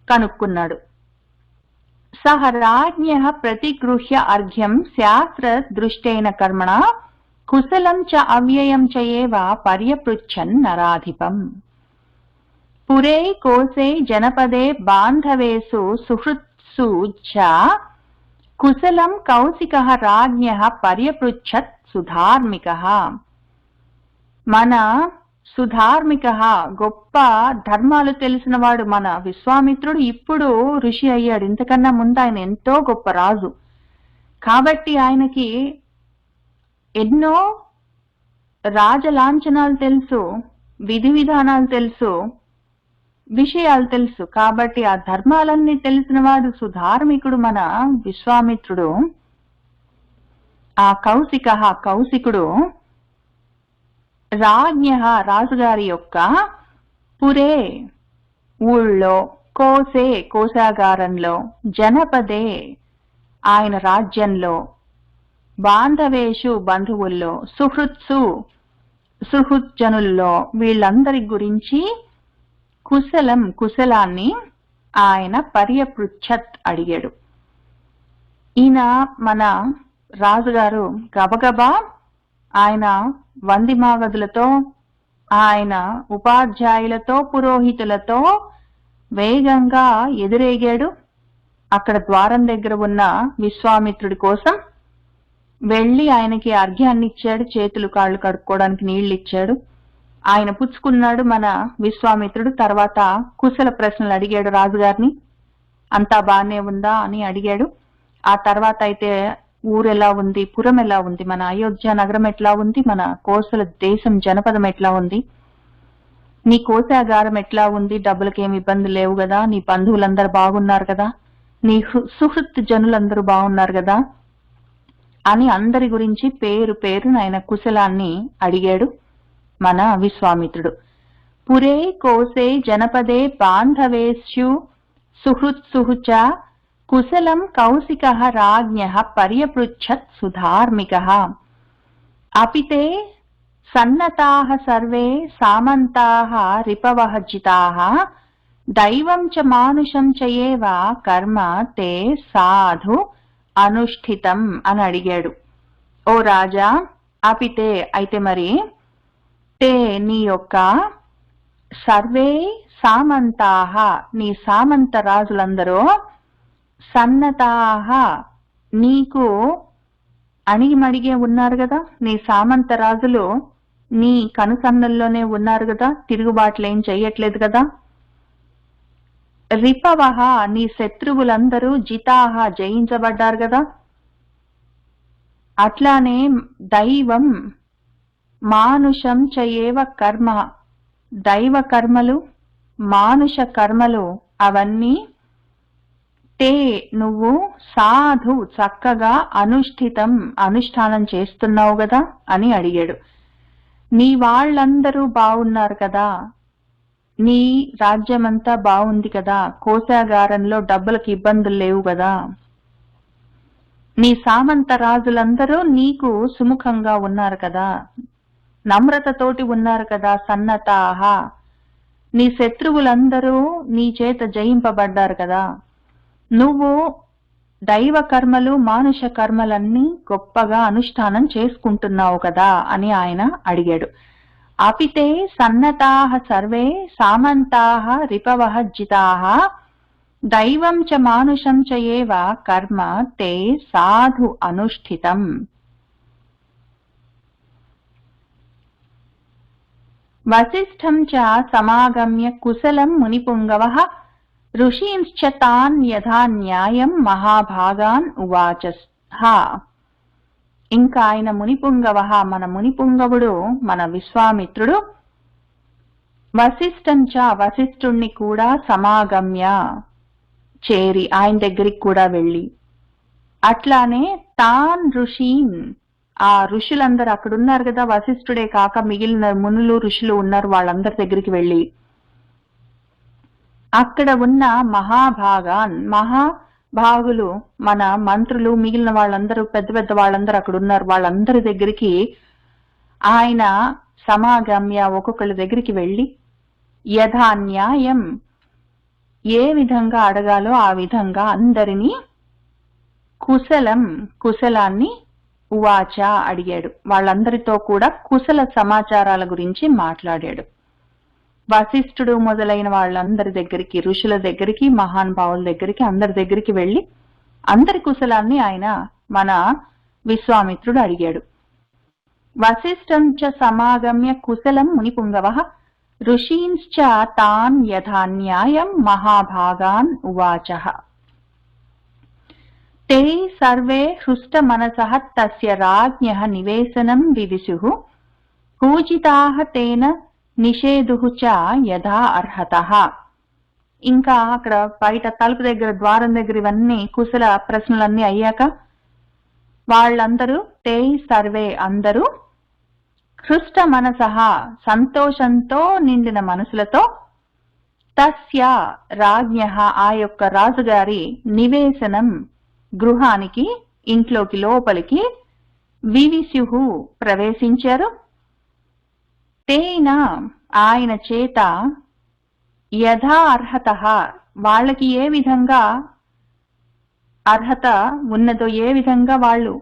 కనుక్కున్నాడు. సహ రాజ్ఞః ప్రతిగృహ్య అర్ఘ్యం శాస్త్ర దృష్టేన కర్మణ కుశలం చ అవ్యయం చ ఏవ పర్యపృచ్ఛన్ నరాధిపం. పురే కోసే జనపదే బాంధవేసు సుహృత్సు చ కుశలం కౌశికః రాజ్ఞః పర్యపృచ్ఛత్ సుధార్మికః. మన సుధార్మికః గొప్ప ధర్మాలు తెలిసినవాడు మన విశ్వామిత్రుడు ఇప్పుడు ఋషి అయ్యాడు. ఇంతకన్నా ముందు ఆయన ఎంతో గొప్ప రాజు కాబట్టి ఆయనకి ఎన్నో రాజలాంఛనాలు తెలుసు, విధి విధానాలు తెలుసు, విషయాలు తెలుసు. కాబట్టి ఆ ధర్మాలన్నీ తెలిసిన వాడు సుధార్మికుడు మన విశ్వామిత్రుడు. ఆ కౌశికుడు రాజ్ఞః రాజుగారి యొక్క పురే ఊళ్ళో, కోసే కోశాగారంలో, జనపదే ఆయన రాజ్యంలో, బాంధవేషు బంధువుల్లో, సుహృత్ జనుల్లో, వీళ్ళందరి గురించి కుశలాన్ని ఆయన పర్యపృచ్ఛత్ అడిగాడు. ఈయన మన రాజుగారు గబగబా ఆయన వందిమాగదులతో, ఆయన ఉపాధ్యాయులతో, పురోహితులతో వేగంగా ఎదురేగాడు. అక్కడ ద్వారం దగ్గర ఉన్న విశ్వామిత్రుడి కోసం వెళ్లి ఆయనకి అర్ఘ్యాన్ని ఇచ్చాడు. చేతులు కాళ్ళు కడుక్కోవడానికి నీళ్లు ఇచ్చాడు. ఆయన పుచ్చుకున్నాడు మన విశ్వామిత్రుడు. తర్వాత కుశల ప్రశ్నలు అడిగాడు రాజుగారిని. అంతా బానే ఉందా అని అడిగాడు. ఆ తర్వాత అయితే ఊరెలా ఉంది, పురం ఎలా ఉంది, మన అయోధ్య నగరం ఎట్లా ఉంది, మన కోసల దేశం జనపదం ఎట్లా ఉంది, నీ కోశాగారం ఎట్లా ఉంది, డబ్బులకేమి ఇబ్బంది లేవు కదా, నీ బంధువులందరూ బాగున్నారు కదా, నీ సుహృత్ జనులందరూ బాగున్నారు కదా అని అందరి గురించి పేరు పేరున ఆయన కుశలాన్ని అడిగాడు మన విశ్వామిత్రుడు. పురే కోసే జనపదే బాంధవేషు సుహృత్సుహుచ కుశలం కౌశికః రాజ్ఞః పర్యపృచ్ఛత్ సుధార్మికః. అపితే సన్నతాః సర్వే సామంతాః రిపవః జితాః దైవం చ మానుషం చ ఏవ కర్మ తే సాధు అనుష్ఠితం అని అడిగాడు. ఓ రాజా, అపితే అయితే మరి, తే నీ యొక్క, సర్వే సామంతాః నీ సామంత రాజులందరూ, సన్నతాః నీకు అణిగిమడిగే ఉన్నారు కదా, నీ సామంత రాజులు నీ కనుసన్నల్లోనే ఉన్నారు కదా, తిరుగుబాట్లు ఏం చెయ్యట్లేదు కదా. రిపవః నీ శత్రువులందరూ జితాః జయించబడ్డారు కదా. అట్లానే దైవం మానుషం చ ఏవ కర్మ, దైవ కర్మలు మానుష కర్మలు అవన్నీ తే నువ్వు సాధు చక్కగా అనుష్ఠితం అనుష్ఠానం చేస్తున్నావు కదా అని అడిగాడు. నీ వాళ్ళందరూ బాగున్నారు కదా, నీ రాజ్యమంతా బాగుంది కదా, కోశాగారంలో డబ్బులకు ఇబ్బందులు లేవు కదా, నీ సామంత రాజులందరూ నీకు సుముఖంగా ఉన్నారు కదా, నమ్రతతోటి ఉన్నారు కదా. సన్నతాహ నీ శత్రువులందరూ నీ చేత జయింపబడ్డారు కదా. నువ్వు దైవ కర్మలు మానుష కర్మలన్నీ గొప్పగా అనుష్ఠానం చేసుకుంటున్నావు కదా అని ఆయన అడిగాడు. అపితే సన్నతాః సర్వే సామంతాః రిపవః జితాః దైవం చ మానుషం చ ఏవ కర్మ తే సాధు అనుష్ఠితం. వసిష్ఠం చ సమాగమ్య కుశలం మునిపుంగవః ఋషీంశ్చ తాన్ యథా న్యాయం మహాభాగాన్ ఉవాచ. ఇంకా ఆయన మునిపుంగవః మన మునిపుంగవుడు మన విశ్వామిత్రుడు వసిష్ఠంచ వసిష్ఠుణ్ణి కూడా సమాగమ్య చేరి ఆయన దగ్గరికి కూడా వెళ్ళి, అట్లానే తాన్ ఋషీన్ ఆ ఋషులందరూ అక్కడున్నారు కదా, వసిష్ఠుడే కాక మిగిలిన మునులు ఋషులు ఉన్నారు, వాళ్ళందరి దగ్గరికి వెళ్ళి అక్కడ ఉన్న మహాభాగాన్ మహాభాగులు మన మంత్రులు మిగిలిన వాళ్ళందరూ పెద్ద పెద్ద వాళ్ళందరూ అక్కడ ఉన్నారు, వాళ్ళందరి దగ్గరికి ఆయన సమాగమ్య ఒక్కొక్కళ్ళ దగ్గరికి వెళ్ళి యథా న్యాయం ఏ విధంగా అడగాలో ఆ విధంగా అందరినీ కుశలం కుశలాన్ని ఉవాచ అడిగాడు. వాళ్ళందరితో కూడా కుశల సమాచారాల గురించి మాట్లాడాడు. వశిష్ఠుడు మొదలైన వాళ్ళందరి దగ్గరికి, ఋషుల దగ్గరికి, మహానుభావుల దగ్గరికి, అందరి దగ్గరికి వెళ్ళి అందరి కుశలాన్ని ఆయన మన విశ్వామిత్రుడు అడిగాడు. వసిష్ఠం చ సమాగమ్య కుశలం మునిపుంగవః ఋషీంశ్చ తాన్ యథా న్యాయం మహాభాగాన్ ఉవాచః. తే సర్వే హృష్ట మనసః తస్య రాజ్ఞః నివేశనం వివిశుః పూజితాః తేన నిషేధుః చ యథా అర్హతః. ఇంకా అక్కడ బయట తలుపు దగ్గర, ద్వారం దగ్గర ఇవన్నీ కుశల ప్రశ్నలన్నీ అయ్యాక వాళ్ళందరూ తే సర్వే అందరూ హృష్ట మనసః సంతోషంతో నిండిన మనసులతో తస్య రాజ్ఞః ఆ యొక్క రాజుగారి నివేశనం గృహానికి, ఇంట్లోకి లోపలికి వివిశుః ప్రవేశించారు. తేన ఆయన చేత యథా అర్హతః వాళ్ళకి ఏ విధంగా అర్హత ఉన్నదో, ఏ విధంగా వాళ్ళు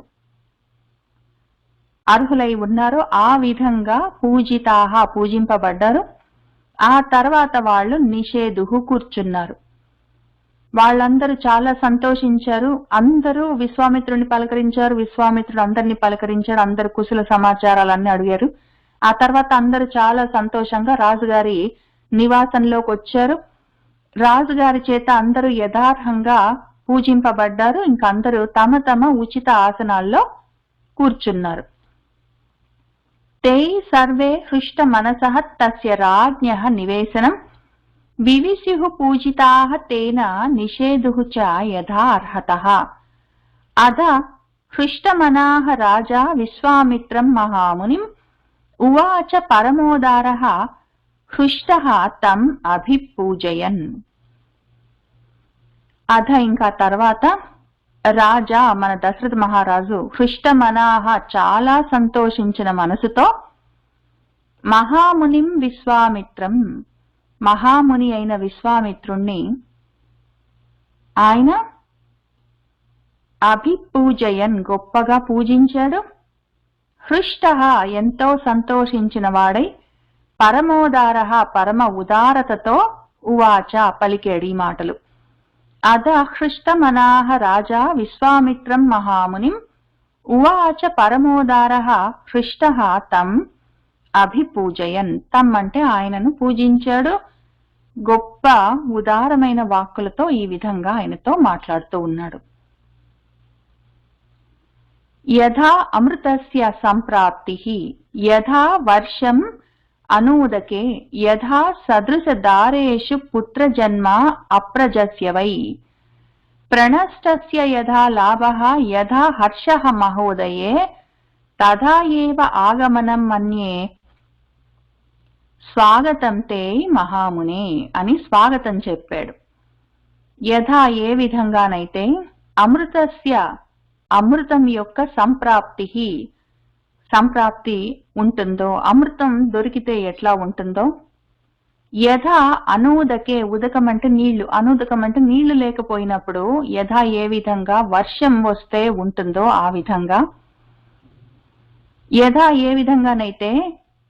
అర్హులై ఉన్నారో ఆ విధంగా పూజితాః పూజింపబడ్డారు. ఆ తర్వాత వాళ్ళు నిషేధుః కూర్చున్నారు. వాళ్ళందరూ చాలా సంతోషించారు. అందరూ విశ్వామిత్రుడిని పలకరించారు, విశ్వామిత్రుడు అందరినీ పలకరించాడు, అందరు కుశల సమాచారాలన్నీ అడిగారు. ఆ తర్వాత అందరూ చాలా సంతోషంగా రాజుగారి నివాసంలోకి వచ్చారు. రాజుగారి చేత అందరూ యథార్హంగా పూజింపబడ్డారు. ఇంక అందరూ తమ తమ ఉచిత ఆసనాల్లో కూర్చున్నారు. తే సర్వే హృష్ట మనసః తస్య రాజ్ఞః నివేశనం వివిశుః పూజితాః తేన నిషేధుః చ యథా అర్హతః. అథ హృష్టమనాః రాజా విశ్వామిత్రం మహామునిం ఉవాచ పరమోదారః హృష్టః తం అభిపూజయన్. అథ ఇంకా తర్వాత రాజా మన దశరథ మహారాజు హృష్టమనాః చాలా సంతోషించిన మనసుతో మహామునిం విశ్వామిత్రం, మహాముని అయిన విశ్వామిత్రుణ్ణి ఆయన అభిపూజయన్ గొప్పగా పూజించాడు. హృష్ట ఎంతో సంతోషించిన వాడై, పరమోదార పరమ ఉదారతతో ఉవాచ పలికేడు ఈ మాటలు. అద హృష్టమనాహ రాజా విశ్వామిత్రం మహామునిం ఉవాచ పరమోదార హృష్ట తం అభిపూజయన్. తం అంటే ఆయనను పూజించాడు. గొప్ప ఉదారమైన వాక్కులతో ఈ విధంగా ఆయనతో మాట్లాడుతూ ఉన్నాడు. యథా అమృతస్య సంప్రాప్తిః యథా వర్షం అనూదకే యథా సదృశదారేషు పుత్రజన్మ అప్రజస్య వై ప్రణష్టస్య యథా లాభః యథా హర్షః మహోదయే తథా ఏవ ఆగమనం మన్యే స్వాగతం తే మహామునే అని స్వాగతం చెప్పాడు. యథా ఏ విధంగానైతే అమృతస్య అమృతం యొక్క సంప్రాప్తి ఉంటుందో, అమృతం దొరికితే ఎట్లా ఉంటుందో, యథా అనూదకే ఉదకం అంటే నీళ్లు, అనూదకం అంటే నీళ్లు లేకపోయినప్పుడు యథా ఏ విధంగా వర్షం వస్తే ఉంటుందో ఆ విధంగా, యథా ఏ విధంగానైతే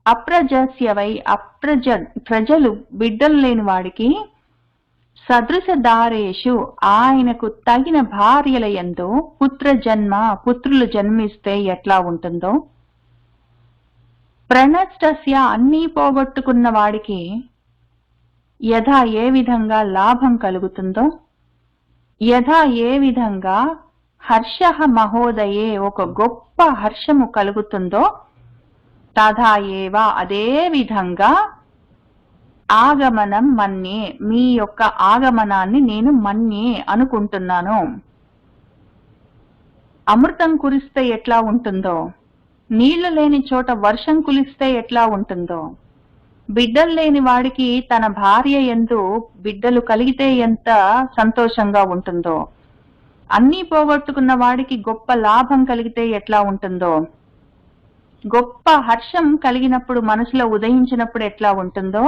అప్రజస్యవై ప్రజలు బిడ్డలు లేని వాడికి సదృశ దారేషు ఆయనకు తగిన భార్యల యందు పుత్రులు జన్మిస్తే ఎట్లా ఉంటుందో, ప్రణష్టస్య అన్నీ పోగొట్టుకున్న వాడికి యథా ఏ విధంగా లాభం కలుగుతుందో, యథా ఏ విధంగా హర్షః మహోదయే ఒక గొప్ప హర్షము కలుగుతుందో, తథా ఏవ అదే విధంగా ఆగమనం మన్యే మీ యొక్క ఆగమనాన్ని నేను మన్యే అనుకుంటున్నాను. అమృతం కురిస్తే ఎట్లా ఉంటుందో, నీళ్లు లేని చోట వర్షం కురిస్తే ఎట్లా ఉంటుందో, బిడ్డలు లేని వాడికి తన భార్య యందు బిడ్డలు కలిగితే ఎంత సంతోషంగా ఉంటుందో, అన్నీ పోగొట్టుకున్న వాడికి గొప్ప లాభం కలిగితే ఎట్లా ఉంటుందో, గొప్ప హర్షం కలిగినప్పుడు మనసులో ఉదయించినప్పుడు ఎట్లా ఉంటుందో,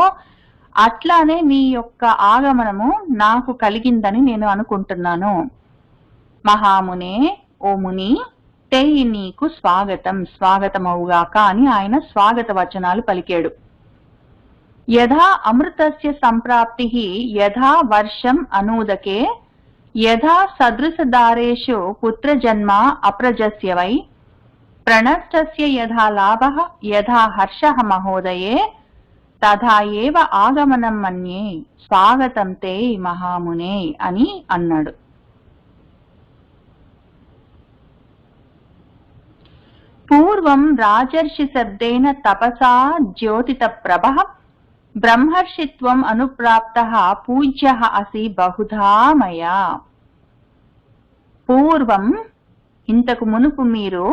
అట్లానే నీ యొక్క ఆగమనము నాకు కలిగిందని నేను అనుకుంటున్నాను. మహామునే ఓ ముని, తేయి నీకు స్వాగతమవుగాక అని ఆయన స్వాగత వచనాలు పలికాడు. యథా అమృతస్య సంప్రాప్తిః యథా వర్షం అనూదకే యథా సదృశదారేషు పుత్రజన్మ అప్రజస్య వై ప్రణష్టస్య యథా లాభః యథా హర్షః మహోదయే తథా ఏవ ఆగమనం మన్యే స్వాగతం తే మహామునే అని అన్నాడు. పూర్వం రాజర్షి శబ్దేన తపసా జ్యోతిత ప్రభః బ్రహ్మర్షిత్వం అనుప్రాప్తః పూజ్యః అసి బహుధా మయా. పూర్వం ఇంతకు మునుపు మీరు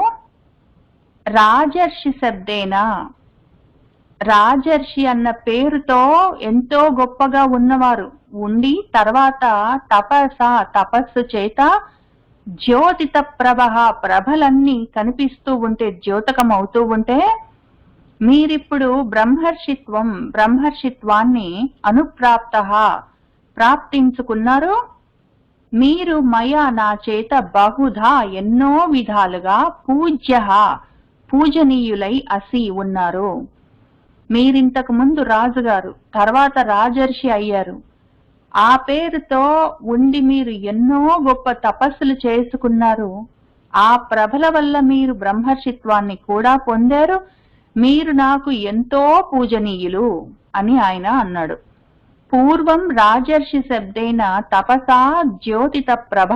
రాజర్షి శబ్దేన, రాజర్షి అన్న పేరుతో ఎంతో గొప్పగా ఉన్నవారు ఉండి, తర్వాత తపస్సు చేత జ్యోతిత ప్రభలన్నీ కనిపిస్తూ ఉంటే, ద్యోతకం అవుతూ ఉంటే, మీరిప్పుడు బ్రహ్మర్షిత్వాన్ని ప్రాప్తించుకున్నారు. మీరు మయా నా చేత బహుధా ఎన్నో విధాలుగా పూజనీయులై అసి ఉన్నారు. మీరింతకు ముందు రాజుగారు, తర్వాత రాజర్షి అయ్యారు. ఆ పేరుతో ఉండి మీరు ఎన్నో గొప్ప తపస్సులు చేసుకున్నారు. ఆ ప్రభల వల్ల మీరు బ్రహ్మర్షిత్వాన్ని కూడా పొందారు. మీరు నాకు ఎంతో పూజనీయులు అని ఆయన అన్నాడు. పూర్వం రాజర్షి శబ్దేన తపసా జ్యోతిత ప్రభ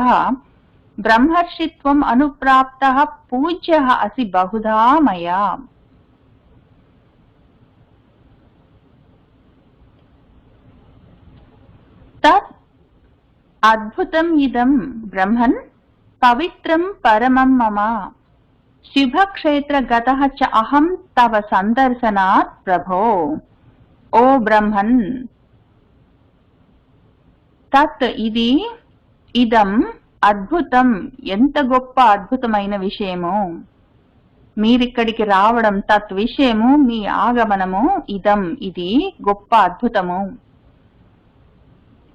బ్రహ్మర్షిత్వం అనుప్రాప్తః పూజ్యః అసి బహుధా మయా. తత్ అద్భుతం ఇదం బ్రహ్మన్ పవిత్రం పరమం మమ శుభక్షేత్ర గతః చ అహం తవ సందర్శనాత్ ప్రభో. ఓ బ్రహ్మన్, తత్ ఇది, ఇదం అద్భుతం ఎంత గొప్ప అద్భుతమైన విషయము. మీరిక్కడికి రావడం, తద్విషయము మీ ఆగమనము, ఇదం ఇది గొప్ప అద్భుతము.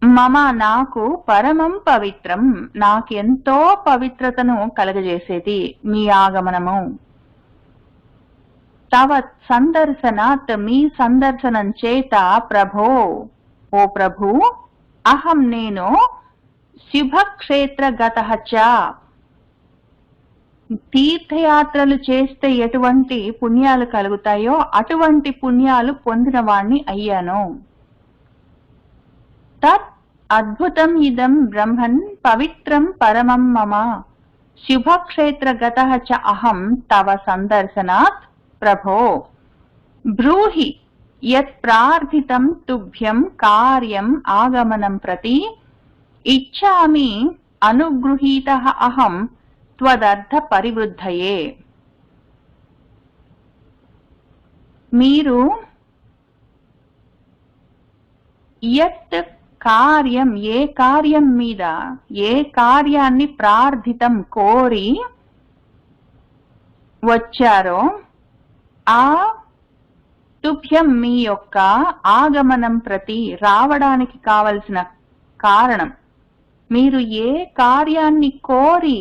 మమ నాకు పరమం పవిత్రం, నాకెంతో పవిత్రతను కలగజేసేది మీ ఆగమనము. తవ సందర్శనాత్ మీ సందర్శనం చేత ప్రభో ఓ ప్రభు, అహం నేను శుభక్షేత్ర గతః చ, తీర్థయాత్రలు చేస్తే ఎటువంటి పుణ్యాలు కలుగుతాయో అటువంటి పుణ్యాలు పొందిన వాణ్ణి అయ్యాను. తత్ అద్భుతం ఇదం బ్రహ్మన్ పవిత్రం పరమం మమ, శుభక్షేత్ర గతః చ అహం తవ సందర్శనాత్ ప్రభో బ్రూహి యత్ ప్రార్థితం తుభ్యం కార్యం ఆగమనం ప్రతి, ఇచ్ఛామి అనుగృహీతః అహం త్వదర్థ పరివృద్ధయే. మీరు యత్ కార్యం, ఏ కార్యం మీద, ఏ కార్యాన్ని ప్రార్థితం కోరి వచ్చారో ఆ తుభ్యం మీ యొక్క ఆగమనం ప్రతి, రావడానికి కావలసిన కారణం, మీరు ఏ కార్యాన్ని కోరి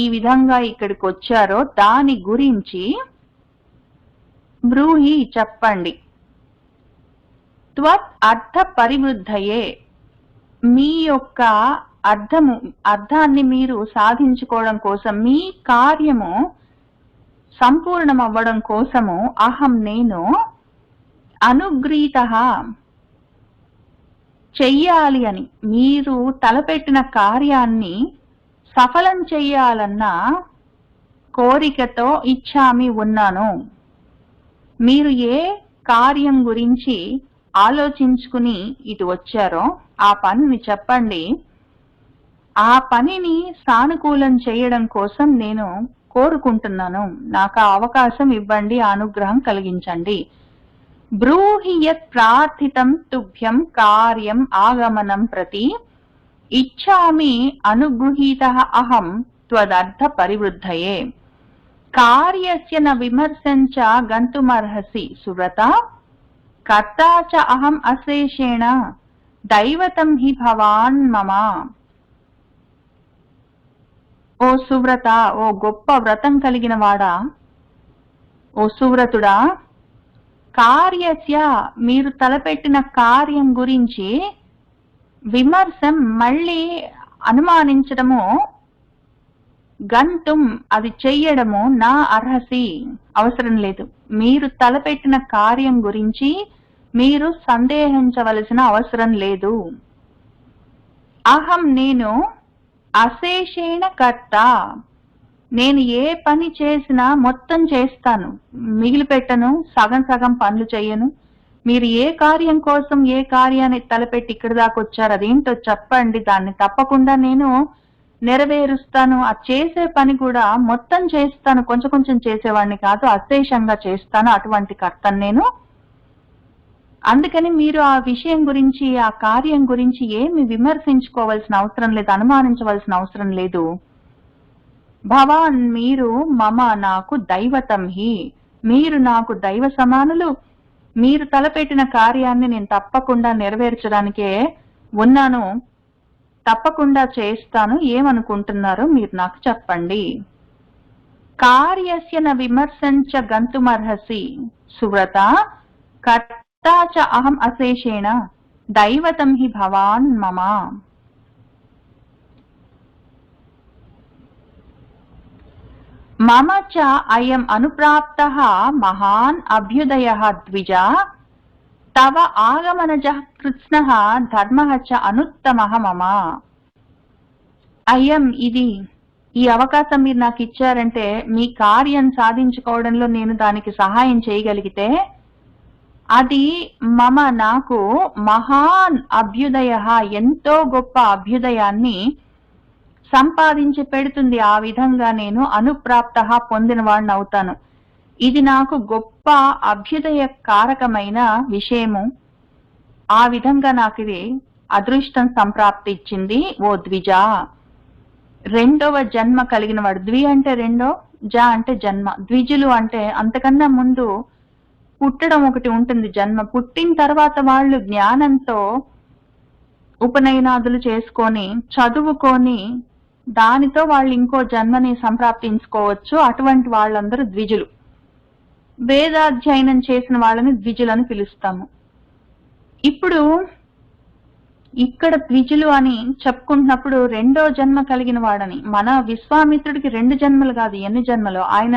ఈ విధంగా ఇక్కడికి వచ్చారో దాని గురించి బ్రూహి చెప్పండి. త్వత్ అర్థ పరివృద్ధయే, మీ యొక్క అర్థాన్ని మీరు సాధించుకోవడం కోసం, మీ కార్యము సంపూర్ణం అవ్వడం కోసము అహం నేను అనుగ్రహీతః చెయ్యాలి అని, మీరు తలపెట్టిన కార్యాన్ని సఫలం చెయ్యాలన్న కోరికతో ఇచ్ఛామి ఉన్నాను. మీరు ఏ కార్యం గురించి ఆలోచించుకుని ఇటు వచ్చారో ఆ పనిని చెప్పండి. ఆ పనిని సానుకూలం చేయడం కోసం నేను కోరుకుంటున్నాను. నాకు ఆ అవకాశం ఇవ్వండి, అనుగ్రహం కలిగించండి. బ్రూహి యత్ ప్రార్థితం తుభ్యం కార్యం ఆగమనం ప్రతి, ఇచ్ఛామి అనుగృహీతః అహం త్వదర్థ పరివృద్ధయే. కార్యస్య న విమర్శం చ గంతుమర్హసి సువ్రత, కర్తా చ అహం అశేషేణ దైవతం హి భవాన్ మమ. ఓ సువ్రత, ఓ గొప్ప వ్రతం కలిగిన వాడా, ఓ సువ్రతుడా, కార్యస్య మీరు తలపెట్టిన కార్యం గురించి విమర్శం మళ్ళీ అనుమానించడము, గంతుం అది చెయ్యడము నా అర్హసి అవసరం లేదు. మీరు తలపెట్టిన కార్యం గురించి మీరు సందేహించవలసిన అవసరం లేదు. అహం నేను అశేషేణ కర్త, నేను ఏ పని చేసినా మొత్తం చేస్తాను, మిగిలిపెట్టను, సగం సగం పనులు చెయ్యను. మీరు ఏ కార్యం కోసం ఏ కార్యాన్ని తలపెట్టి ఇక్కడి దాకా వచ్చారు, అదేంటో చెప్పండి, దాన్ని తప్పకుండా నేను నెరవేరుస్తాను. ఆ చేసే పని కూడా మొత్తం చేస్తాను, కొంచెం కొంచెం చేసేవాడిని కాదు, అశేషంగా చేస్తాను, అటువంటి కర్తను నేను. అందుకని మీరు ఆ విషయం గురించి, ఆ కార్యం గురించి ఏమి విమర్శించుకోవాల్సిన అవసరం లేదు, అనుమానించవలసిన అవసరం లేదు. భవాన్ మీరు మమ నాకు దైవతం హి, మీరు నాకు దైవ సమానులు. మీరు తలపెట్టిన కార్యాన్ని నేను తప్పకుండా నెరవేర్చడానికే ఉన్నాను, తప్పకుండా చేస్తాను. ఏమనుకుంటున్నారో మీరు నాకు చెప్పండి. కార్యస్య న విమర్శంచ గంతుమర్హసి సువ్రత, కర్తా చ అహం అశేషేణ దైవతం హి భవాన్ మమ. మమ చ అయం అనుప్రాప్తః మహాన్ అభ్యుదయః ద్విజ, తవ ఆగమనజః కృత్స్నః ధర్మః చ అనుత్తమః మమ. అయం ఇది, ఈ అవకాశం మీరు నాకు ఇచ్చారంటే మీ కార్యం సాధించుకోవడంలో నేను దానికి సహాయం చేయగలిగితే అది మమ నాకు మహాన్ అభ్యుదయః ఎంతో గొప్ప అభ్యుదయాన్ని సంపాదించి పెడుతుంది. ఆ విధంగా నేను అనుప్రాప్త పొందిన వాడిని అవుతాను. ఇది నాకు గొప్ప అభ్యుదయ కారకమైన విషయము. ఆ విధంగా నాకు ఇది అదృష్టం సంప్రాప్తి ఇచ్చింది. ఓ ద్విజ, రెండవ జన్మ కలిగిన వాడు. ద్వి అంటే రెండో, జ అంటే జన్మ, ద్విజులు అంటే అంతకన్నా ముందు పుట్టడం ఒకటి ఉంటుంది జన్మ. పుట్టిన తర్వాత వాళ్ళు జ్ఞానంతో ఉపనయనాదులు చేసుకొని చదువుకొని దానితో వాళ్ళు ఇంకో జన్మని సంప్రాప్తించుకోవచ్చు. అటువంటి వాళ్ళందరూ ద్విజులు. వేదాధ్యయనం చేసిన వాళ్ళని ద్విజులని పిలుస్తాము. ఇప్పుడు ఇక్కడ ద్విజులు అని చెప్పుకుంటున్నప్పుడు రెండో జన్మ కలిగిన వాడని, మన విశ్వామిత్రుడికి 2 జన్మలు కాదు, ఎన్ని జన్మలు. ఆయన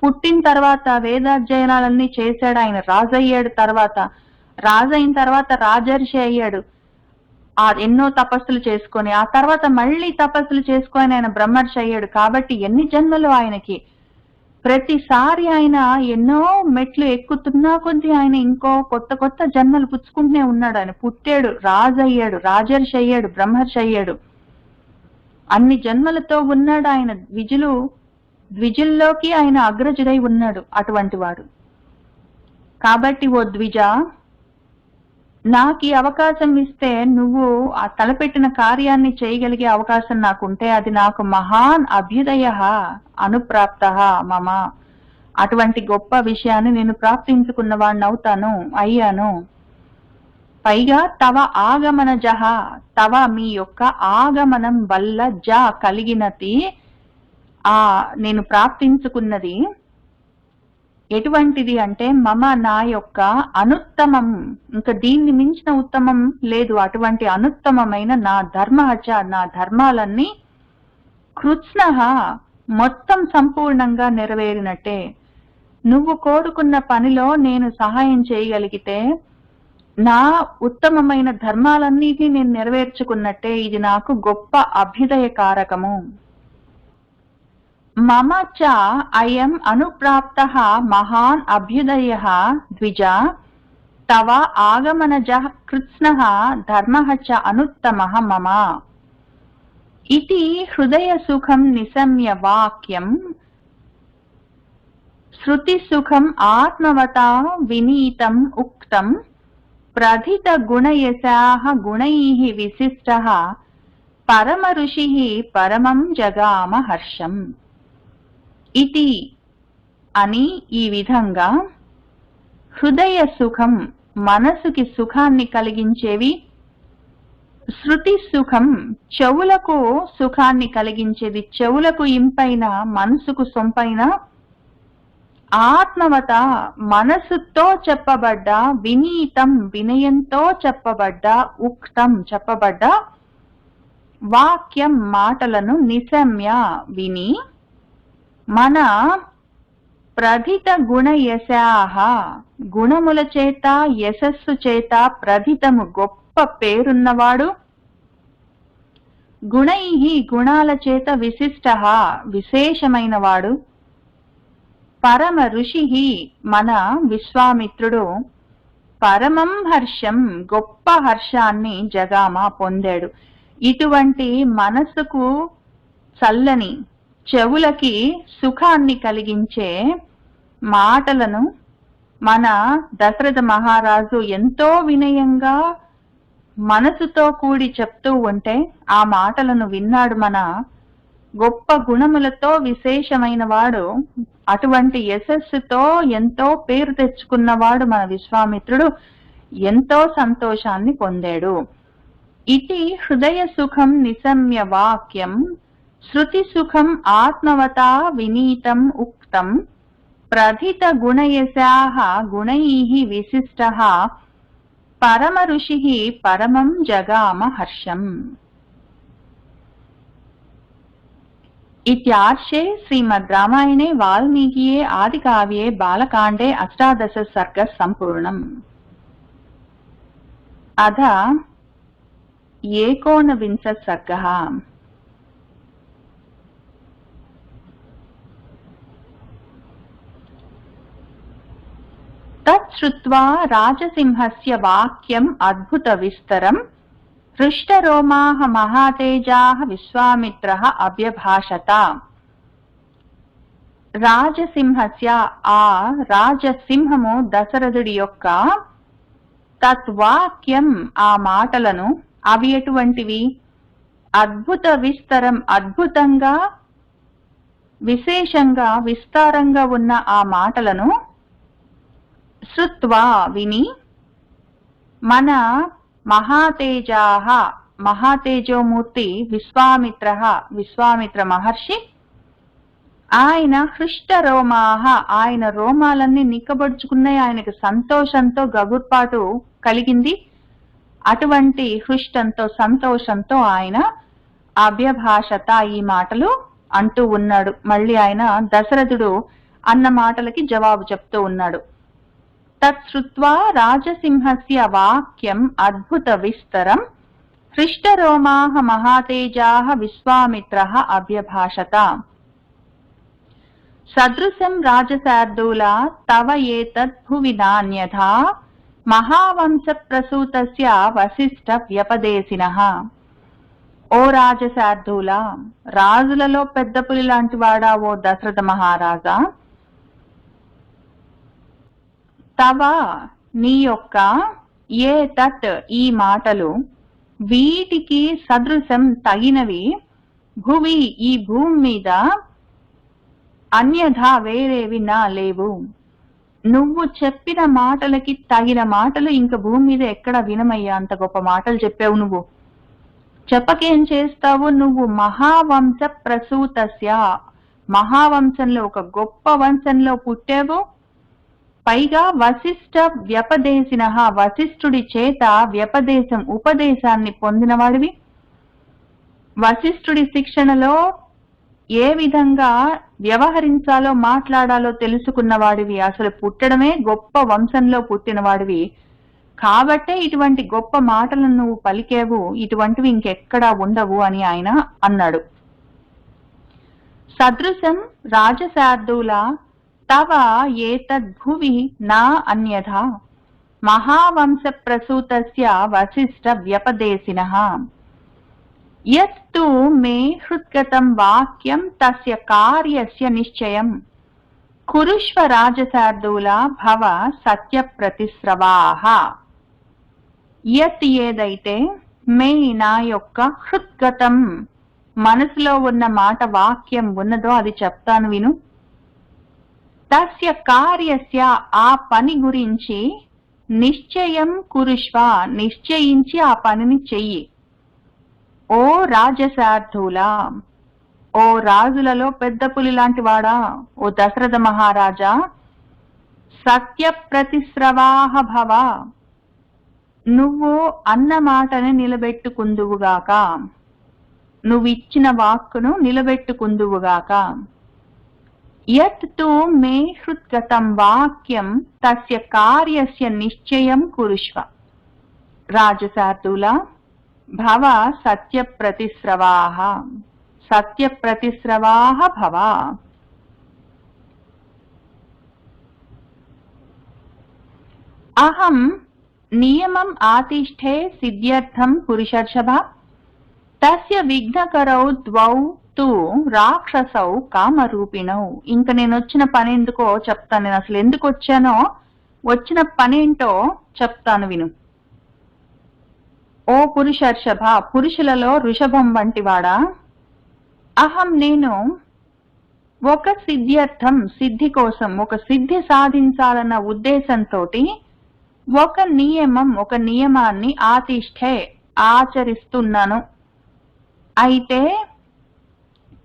పుట్టిన తర్వాత వేదాధ్యయనాలన్నీ చేశాడు, ఆయన రాజయ్యాడు. రాజైన తర్వాత రాజర్షి అయ్యాడు, ఎన్నో తపస్సులు చేసుకొని. ఆ తర్వాత మళ్ళీ తపస్సులు చేసుకొని ఆయన బ్రహ్మర్షి అయ్యాడు. కాబట్టి ఎన్ని జన్మలు ఆయనకి. ప్రతిసారి ఆయన ఎన్నో మెట్లు ఎక్కుతున్నా కొద్ది ఆయన ఇంకో కొత్త కొత్త జన్మలు పుచ్చుకుంటూనే ఉన్నాడు. ఆయన పుట్టాడు, రాజు అయ్యాడు, రాజర్షి అయ్యాడు, బ్రహ్మర్షి అయ్యాడు. అన్ని జన్మలతో ఉన్నాడు ఆయన. ద్విజుల్లోకి ఆయన అగ్రజుడై ఉన్నాడు అటువంటి వాడు. కాబట్టి ఓ ద్విజ, నాకు ఈ అవకాశం ఇస్తే, నువ్వు ఆ తలపెట్టిన కార్యాన్ని చేయగలిగే అవకాశం నాకుంటే అది నాకు మహాన్ అభ్యుదయ అనుప్రాప్త మమ, అటువంటి గొప్ప విషయాన్ని నేను ప్రాప్తించుకున్న వాడిని అవుతాను, అయ్యాను. పైగా తవ ఆగమన జహ, తవ మీ యొక్క ఆగమనం వల్ల జ కలిగినది, నేను ప్రాప్తించుకున్నది ఎటువంటిది అంటే మమ నా యొక్క అనుత్తమం, ఇంకా దీన్ని మించిన ఉత్తమం లేదు, అటువంటి అనుత్తమమైన నా ధర్మహచ, నా ధర్మాలన్నీ కృత్స్న మొత్తం సంపూర్ణంగా నెరవేరినట్టే. నువ్వు కోరుకున్న పనిలో నేను సహాయం చేయగలిగితే నా ఉత్తమమైన ధర్మాలన్నిటినీ నేను నెరవేర్చుకున్నట్టే. ఇది నాకు గొప్ప అభ్యుదయకారకము. మమ చ అయం అనుప్రాప్త మహాన్ అభ్యుదయ ద్విజ, తవ ఆగమనజ కృత్స్నః ధర్మః చ అనుత్తమః మమ ఇతి హృదయ సుఖం నిశమ్య వాక్యం శృతి సుఖం ఆత్మవతా వినీతం ఉక్తం ప్రధిత గుణయశాః గుణైః విశిష్టః పరమ ఋషిః పరమం జగామ హర్షం ఇతి అని, ఈ విధంగా హృదయ సుఖం మనసుకి సుఖాన్ని కలిగించేవి, శృతి సుఖం చెవులకు సుఖాన్ని కలిగించేది, చెవులకు ఇంపైన మనసుకు సొంపైన, ఆత్మవత మనసుతో చెప్పబడ్డ, వినీతం వినయంతో చెప్పబడ్డ, ఉక్తం చెప్పబడ్డ వాక్యం మాటలను నిశమ్య విని, మన ప్రధిత గుణయశాః గుణముల చేత యశస్సు చేత ప్రధితము గొప్ప పేరున్నవాడు, గుణైః గుణాల చేత విశిష్టః విశేషమైన వాడు, పరమ ఋషిః మన విశ్వామిత్రుడు పరమం హర్షం గొప్ప హర్షాన్ని జగామ పొందాడు. ఇటువంటి మనసుకు చల్లని, చెవులకి సుఖాన్ని కలిగించే మాటలను మన దశరథ మహారాజు ఎంతో వినయంగా మనసుతో కూడి చెప్తూ ఉంటే ఆ మాటలను విన్నాడు. మన గొప్ప గుణములతో విశేషమైన వాడు, అటువంటి యశస్సుతో ఎంతో పేరు తెచ్చుకున్నవాడు మన విశ్వామిత్రుడు ఎంతో సంతోషాన్ని పొందాడు. ఇతి హృదయ సుఖం నిశమ్య వాక్యం శృతి సుఖం ఆత్మవతా వినీతం ఉక్తం ప్రధిత గుణయశాః గుణైః విశిష్టః పరమ ఋషిః పరమం జగామ హర్షం. इत्यार्षे श्रीमद् रामायणे वाल्मीकिये आदिकाव्ये बालकाण्डे 18 सर्गः सम्पूर्णम्. अथ 19 सर्गः. तच्छ्रुत्वा राजसिंहस्य वाक्यम् अद्भुतविस्तरम् हृष्टरोमाः महातेजाः विश्वामित्रः अभ्यभाषत. రాజసింహస్య ఆ రాజసింహము దశరథుడి యొక్క తత్వాక్యం ఆ మాటలను, అవి ఎటువంటివి, అద్భుత విస్తరం అద్భుతంగా విశేషంగా విస్తారంగా ఉన్న ఆ మాటలను శ్రుత్వా విని మన మహాతేజాః మహాతేజోమూర్తి విశ్వామిత్ర మహర్షి ఆయన హృష్టరోమాః ఆయన రోమాలన్నీ నిక్కబడుచుకున్నాయి. ఆయనకు సంతోషంతో గగుర్పాటు కలిగింది. అటువంటి హృష్టంతో సంతోషంతో ఆయన అభ్యభాషత ఈ మాటలు అంటూ ఉన్నాడు. మళ్ళీ ఆయన దశరథుడు అన్న మాటలకి జవాబు చెప్తూ ఉన్నాడు. తత్శ్రుత్వా రాజసింహస్య వాక్యం అద్భుత విస్తరం హృష్టరోమాః మహాతేజాః విశ్వామిత్రః అభ్యభాషత. సదృశం రాజశార్దూలా తవ ఏతద్ భువి నాన్యథా మహావంశ ప్రసూతస్య వశిష్ఠ వ్యపదేశినః. ఓ రాజశార్దూలా, రాజులలో పెద్ద పులి లాంటి వాడా ఓ దశరథ మహారాజా, తవ నీ యొక్క ఏ తత్ ఈ మాటలు వీటికి సదృశం తగినవి భువి ఈ భూమి మీద అన్యథా వేరేవి నా లేవు. నువ్వు చెప్పిన మాటలకి తగిన మాటలు ఇంక భూమి మీద ఎక్కడ వినమయ్యా. అంత గొప్ప మాటలు చెప్పావు. నువ్వు చెప్పకేం చేస్తావు? నువ్వు మహావంశ ప్రసూతస్య మహావంశంలో ఒక గొప్ప వంశంలో పుట్టావు. పైగా వశిష్ఠ వ్యపదేశిన వశిష్ఠుడి చేత వ్యపదేశం ఉపదేశాన్ని పొందినవాడివి. వశిష్ఠుడి శిక్షణలో ఏ విధంగా వ్యవహరించాలో మాట్లాడాలో తెలుసుకున్నవాడివి. అసలు పుట్టడమే గొప్ప వంశంలో పుట్టినవాడివి కాబట్టే ఇటువంటి గొప్ప మాటలను నువ్వు పలికేవు. ఇటువంటివి ఇంకెక్కడా ఉండవు అని ఆయన అన్నాడు. సదృశం రాజశార్దూలా తవ ఏతద్భువి నా అన్యథా మహావంశ ప్రసూతస్య వశిష్ఠ వ్యపదేశినః. యత్తు మే హృద్గతం వాక్యం తస్య కార్యస్య నిశ్చయం కురుష్వ రాజశార్దూలా భవ సత్య ప్రతిశ్రవాః. యత్ ఏదైతే మే నా యొక్క హృద్గతం మనసులో ఉన్న మాట వాక్యం ఉన్నదో అది చెప్తాను విను. తస్య కార్యస్య ఆ పని గురించి నిశ్చయం కురుష్వ నిశ్చయించి ఆ పనిని చెయ్యి. ఓ రాజశార్దూలా, ఓ రాజులలో పెద్ద పులి లాంటి వాడా, ఓ దశరథ మహారాజా, సత్య ప్రతిశ్రవాః భవ నువ్వు అన్న మాటని నిలబెట్టుకుందువుగాక, నువ్వు ఇచ్చిన వాక్కును నిలబెట్టుకుందువుగాక. యత్ తు మే హృద్గతం వాక్యం తస్య కార్యస్య నిశ్చయం కురుష్వ. రాజశార్దూలా భవ సత్య ప్రతిశ్రవాః సత్య ప్రతిశ్రవాః భవ. అహం నియమం ఆతిష్ఠే సిద్ధ్యర్థం పురుషర్షభ తస్య విఘ్నకరౌ ద్వౌ తు రాక్షసౌ కామరూపిణౌ. ఇంక నేను వచ్చిన పని ఎందుకో చెప్తాను. నేను అసలు ఎందుకు వచ్చానో వచ్చిన పనేంటో చెప్తాను విను. ఓ పురుషర్షభ పురుషులలో వృషభం వంటివాడా, అహం నేను ఒక సిద్ధ్యర్థం సిద్ధి కోసం ఒక సిద్ధి సాధించాలన్న ఉద్దేశంతో ఒక నియమాన్ని ఆతిష్ఠే ఆచరిస్తున్నాను. అయితే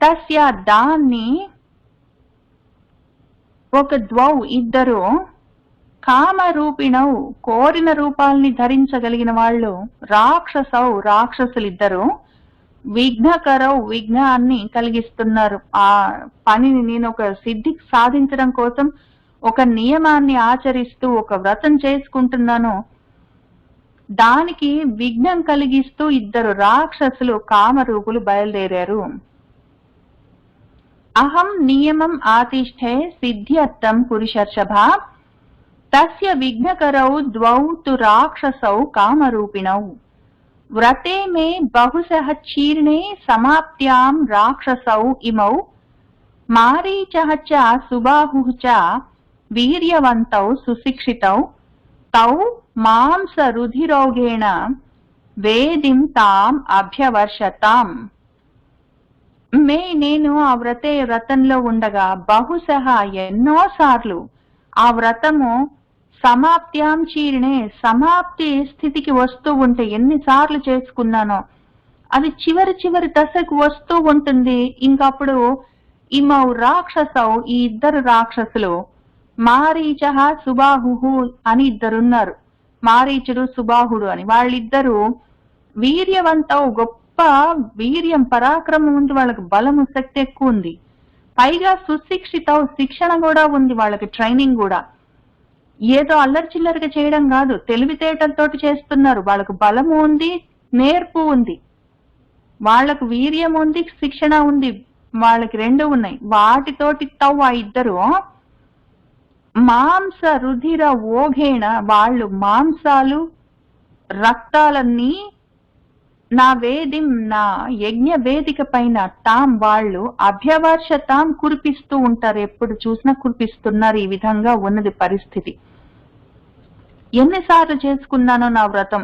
తస్య దాన్ని ఒక ద్వౌ ఇద్దరు కామరూపిణౌ కోరిన రూపాల్ని ధరించగలిగిన వాళ్ళు రాక్షసౌ రాక్షసులిద్దరు విఘ్నకరౌ విఘ్నాన్ని కలిగిస్తున్నారు. ఆ పనిని నేను ఒక సిద్ధి సాధించడం కోసం ఒక నియమాన్ని ఆచరిస్తూ ఒక వ్రతం చేసుకుంటున్నాను. దానికి విఘ్నం కలిగిస్తూ ఇద్దరు రాక్షసులు కామరూపులు బయలుదేరారు. అహం నియమం ఆతిష్ఠే సిద్ధ్యర్థం పురుషర్షభ తస్య విఘ్నకరౌ ద్వౌ తు రాక్షసౌ కామరూపిణౌ వ్రతే మే బహుశః చీర్ణే సమాప్త్యాం రాక్షసౌ ఇమౌ మారీచః చ సుబాహుః చ వీర్యవంతౌ సుశిక్షితౌ తౌ మాంస రుధిరోగేణ వేదిం తాం అభ్యవర్షతాం. నేను ఆ వ్రతంలో ఉండగా బహుశః ఎన్నోసార్లు ఆ వ్రతము సమాప్త్యాం చీరిణే సమాప్తి స్థితికి వస్తూ ఉంటే ఎన్నిసార్లు చేసుకున్నానో అది చివరి దశకు వస్తూ ఉంటుంది. ఇంకప్పుడు ఇమౌ రాక్షసౌ ఈ ఇద్దరు రాక్షసులు మారీచః సుబాహుః అని ఇద్దరున్నారు. మారీచుడు సుబాహుడు అని వాళ్ళిద్దరూ వీర్యవంతౌ గొప్ప వీర్యం పరాక్రమం ఉంది, వాళ్ళకి బలము శక్తి ఎక్కువ ఉంది. పైగా సుశిక్షితౌ శిక్షణ కూడా ఉంది, వాళ్ళకి ట్రైనింగ్ కూడా. ఏదో అల్లరి చిల్లరిగా చేయడం కాదు, తెలివితేటలతోటి చేస్తున్నారు. వాళ్ళకు బలము ఉంది, నేర్పు ఉంది, వాళ్ళకు వీర్యం ఉంది, శిక్షణ ఉంది, వాళ్ళకి రెండు ఉన్నాయి. వాటితోటి ఆ ఇద్దరు మాంస రుధిర ఓఘేణ వాళ్ళు మాంసాలు రక్తాలన్నీ నా యజ్ఞ వేదిక పైన వాళ్ళు అభ్యవర్షతాం కురిపిస్తూ ఉంటారు. ఎప్పుడు చూసినా కురిపిస్తున్నారు. ఈ విధంగా ఉన్నది పరిస్థితి. ఎన్నిసార్లు చేసుకున్నానో నా వ్రతం,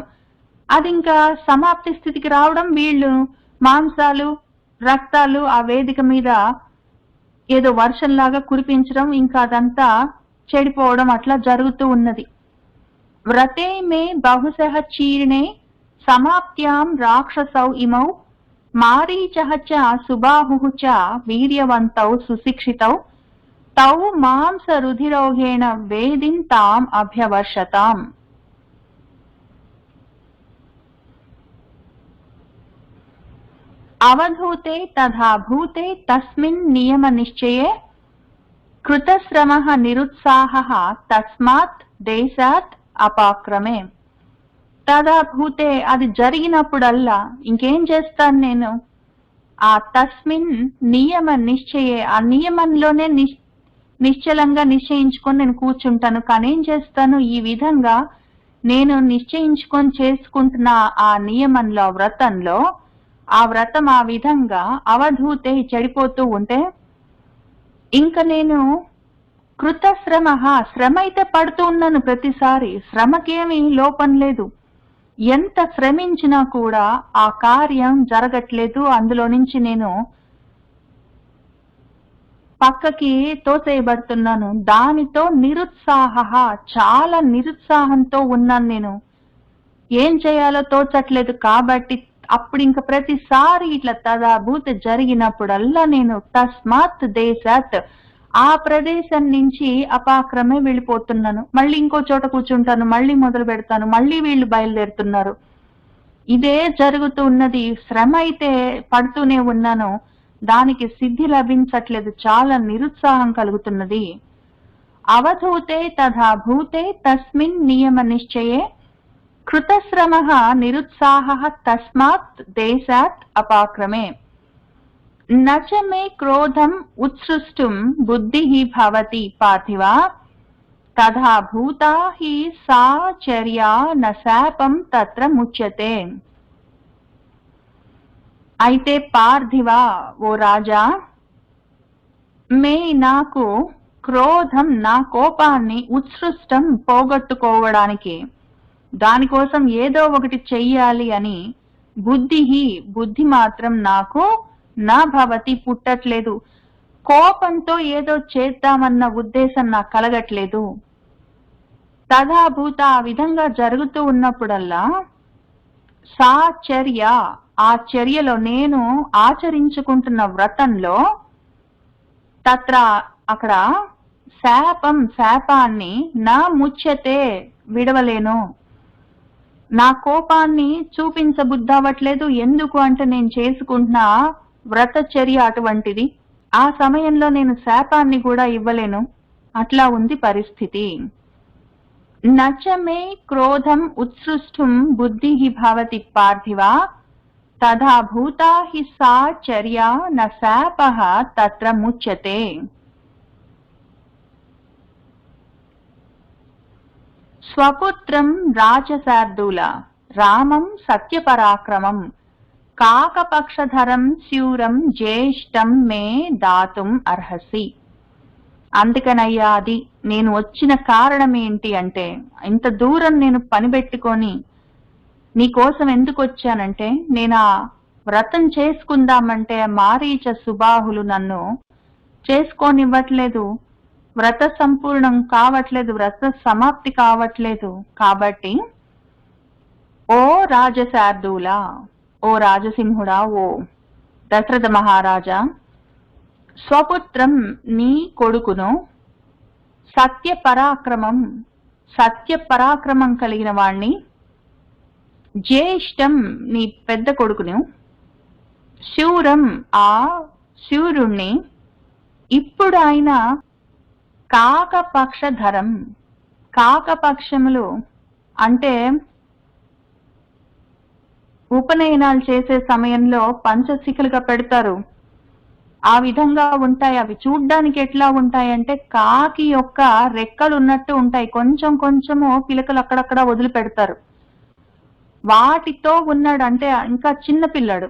అది ఇంకా సమాప్తి స్థితికి రావడం, వీళ్ళు మాంసాలు రక్తాలు ఆ వేదిక మీద ఏదో వర్షంలాగా కురిపించడం, ఇంకా అదంతా చెడిపోవడం అట్లా జరుగుతూ ఉన్నది. వ్రతే మే బహుశః చీర్ణే సమాప్త్యాం రాక్షసౌ ఇమౌ మారీచః చ సుబాహుః చ వీర్యవంతౌ సుశిక్షితౌ తౌ మాంస రుధిరోఘేణ వేదిం తాం అభ్యవర్షతాం. అవధూతే తథా భూతే తస్మిన్ నియమ నిశ్చయే కృతశ్రమః నిరుత్సాహః తస్మాత్ దేశాత్ అపాక్రమే. తదా భూతే అది జరిగినప్పుడల్లా ఇంకేం చేస్తాను నేను, ఆ తస్మిన్ నియమ నిశ్చయే ఆ నియమంలోనే నిశ్చలంగా నిశ్చయించుకొని నేను కూర్చుంటాను. కానీ ఏం చేస్తాను, ఈ విధంగా నేను నిశ్చయించుకొని చేసుకుంటున్న ఆ నియమంలో వ్రతంలో ఆ వ్రతం ఆ విధంగా అవధూతే చెడిపోతూ ఉంటే ఇంకా నేను కృతశ్రమ శ్రమ అయితే పడుతూ ఉన్నాను. ప్రతిసారి శ్రమకేమి లోపం లేదు, ఎంత శ్రమించినా కూడా ఆ కార్యం జరగట్లేదు. అందులో నుంచి నేను పక్కకి తోసేయబడుతున్నాను. దానితో నిరుత్సాహ చాలా నిరుత్సాహంతో ఉన్నాను. నేను ఏం చేయాలో తోచట్లేదు. కాబట్టి అప్పుడు ఇంక ప్రతిసారి ఇట్లా తదాభూత జరిగినప్పుడల్లా నేను తస్మాత్ దేశాత్ ఆ ప్రదేశం నుంచి అపాక్రమే వెళ్ళిపోతున్నాను. మళ్ళీ ఇంకో చోట కూర్చుంటాను, మళ్ళీ మొదలు పెడతాను, మళ్ళీ వీళ్ళు బయలుదేరుతున్నారు. ఇదే జరుగుతూ ఉన్నది. శ్రమ అయితే పడుతూనే ఉన్నాను, దానికి సిద్ధి లభించట్లేదు, చాలా నిరుత్సాహం కలుగుతున్నది. అవధూతే తథా భూతే తస్మిన్ నియమ నిశ్చయే కృతశ్రమః నిరుత్సాహః తస్మాత్ దేశాత్ అపాక్రమే. నచ మే క్రోధం ఉత్సృష్టం బుద్ధిః భవతి పార్థివ తథా భూతా హి సా చర్యా న శాపం తత్ర ముచ్యతే. అయితే పార్థివ ఓ రాజా, మే నాకు క్రోధం నా కోపాన్ని ఉత్సృష్టం పోగొట్టుకోవడానికి, దానికోసం ఏదో ఒకటి చెయ్యాలి అని బుద్ధి మాత్రం నాకు నా భవతి పుట్టట్లేదు. కోపంతో ఏదో చేద్దామన్న ఉద్దేశం నాకు కలగట్లేదు. తదాభూత ఆ విధంగా జరుగుతూ ఉన్నప్పుడల్లా సా చర్య ఆ చర్యలో నేను ఆచరించుకుంటున్న వ్రతంలో తత్ర అక్కడ శాపాన్ని నా ముచ్యతే విడవలేను. నా కోపాన్ని చూపించబుద్ధి అవ్వట్లేదు. ఎందుకు అంటే నేను చేసుకుంటున్న వ్రతచర్య అటువంటిది. ఆ సమయంలో నేను శాపాన్ని కూడా ఇవ్వలేను. అట్లా ఉంది పరిస్థితి. నచ మే క్రోధం ఉత్సృష్టం బుద్ధిః భవతి పార్థివ తథా భూతా హి సా చర్యా న శాపః తత్ర ముచ్యతే. స్వపుత్రం రాజశార్దూల రామం సత్యపరాక్రమం కాకపక్షధరం శూరం జ్యేష్టం మే దాతుం అర్హసి. అందుకనయ్యా అది నేను వచ్చిన కారణం ఏంటి అంటే, ఇంత దూరం నేను పని పెట్టుకొని నీకోసం ఎందుకు వచ్చానంటే, నేను ఆ వ్రతం చేసుకుందామంటే మారీచ సుబాహులు నన్ను చేసుకోనివ్వట్లేదు, వ్రత సంపూర్ణం కావట్లేదు, వ్రత సమాప్తి కావట్లేదు. కాబట్టి ఓ రాజశార్దూలా, ఓ రాజసింహుడా, ఓ దశరథ మహారాజా, స్వపుత్రం నీ కొడుకును సత్య పరాక్రమం కలిగిన వాణ్ణి, జ్యేష్ఠం నీ పెద్ద కొడుకును, శూరం ఆ శూరుణ్ణి, ఇప్పుడు ఆయన కాకపక్షధరం, కాకపక్షములు అంటే ఉపనయనాలు చేసే సమయంలో పంచశిఖలుగా పెడతారు. ఆ విధంగా ఉంటాయి. అవి చూడ్డానికి ఎట్లా ఉంటాయంటే కాకి యొక్క రెక్కలు ఉన్నట్టు ఉంటాయి. కొంచెం కొంచెము పిలకలు అక్కడక్కడ వదిలిపెడతారు. వాటితో ఉన్నాడు. అంటే ఇంకా చిన్న పిల్లాడు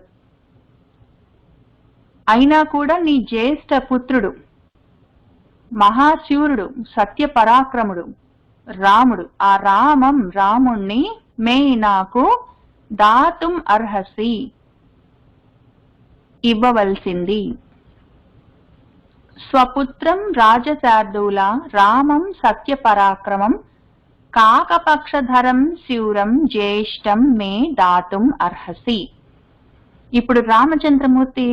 అయినా కూడా నీ జ్యేష్ఠ పుత్రుడు మహాశూరుడు సత్య పరాక్రముడు రాముడు. ఆ రాముణ్ణి మే నాకు దాతుం అర్హసి, ఇవ్వవలసింది. స్వపుత్రం రాజశార్దూల రామం సత్య పరాక్రమం కాకపక్షధరం శూరం జ్యేష్ఠం మే దాతుం అర్హసి. ఇప్పుడు రామచంద్రమూర్తి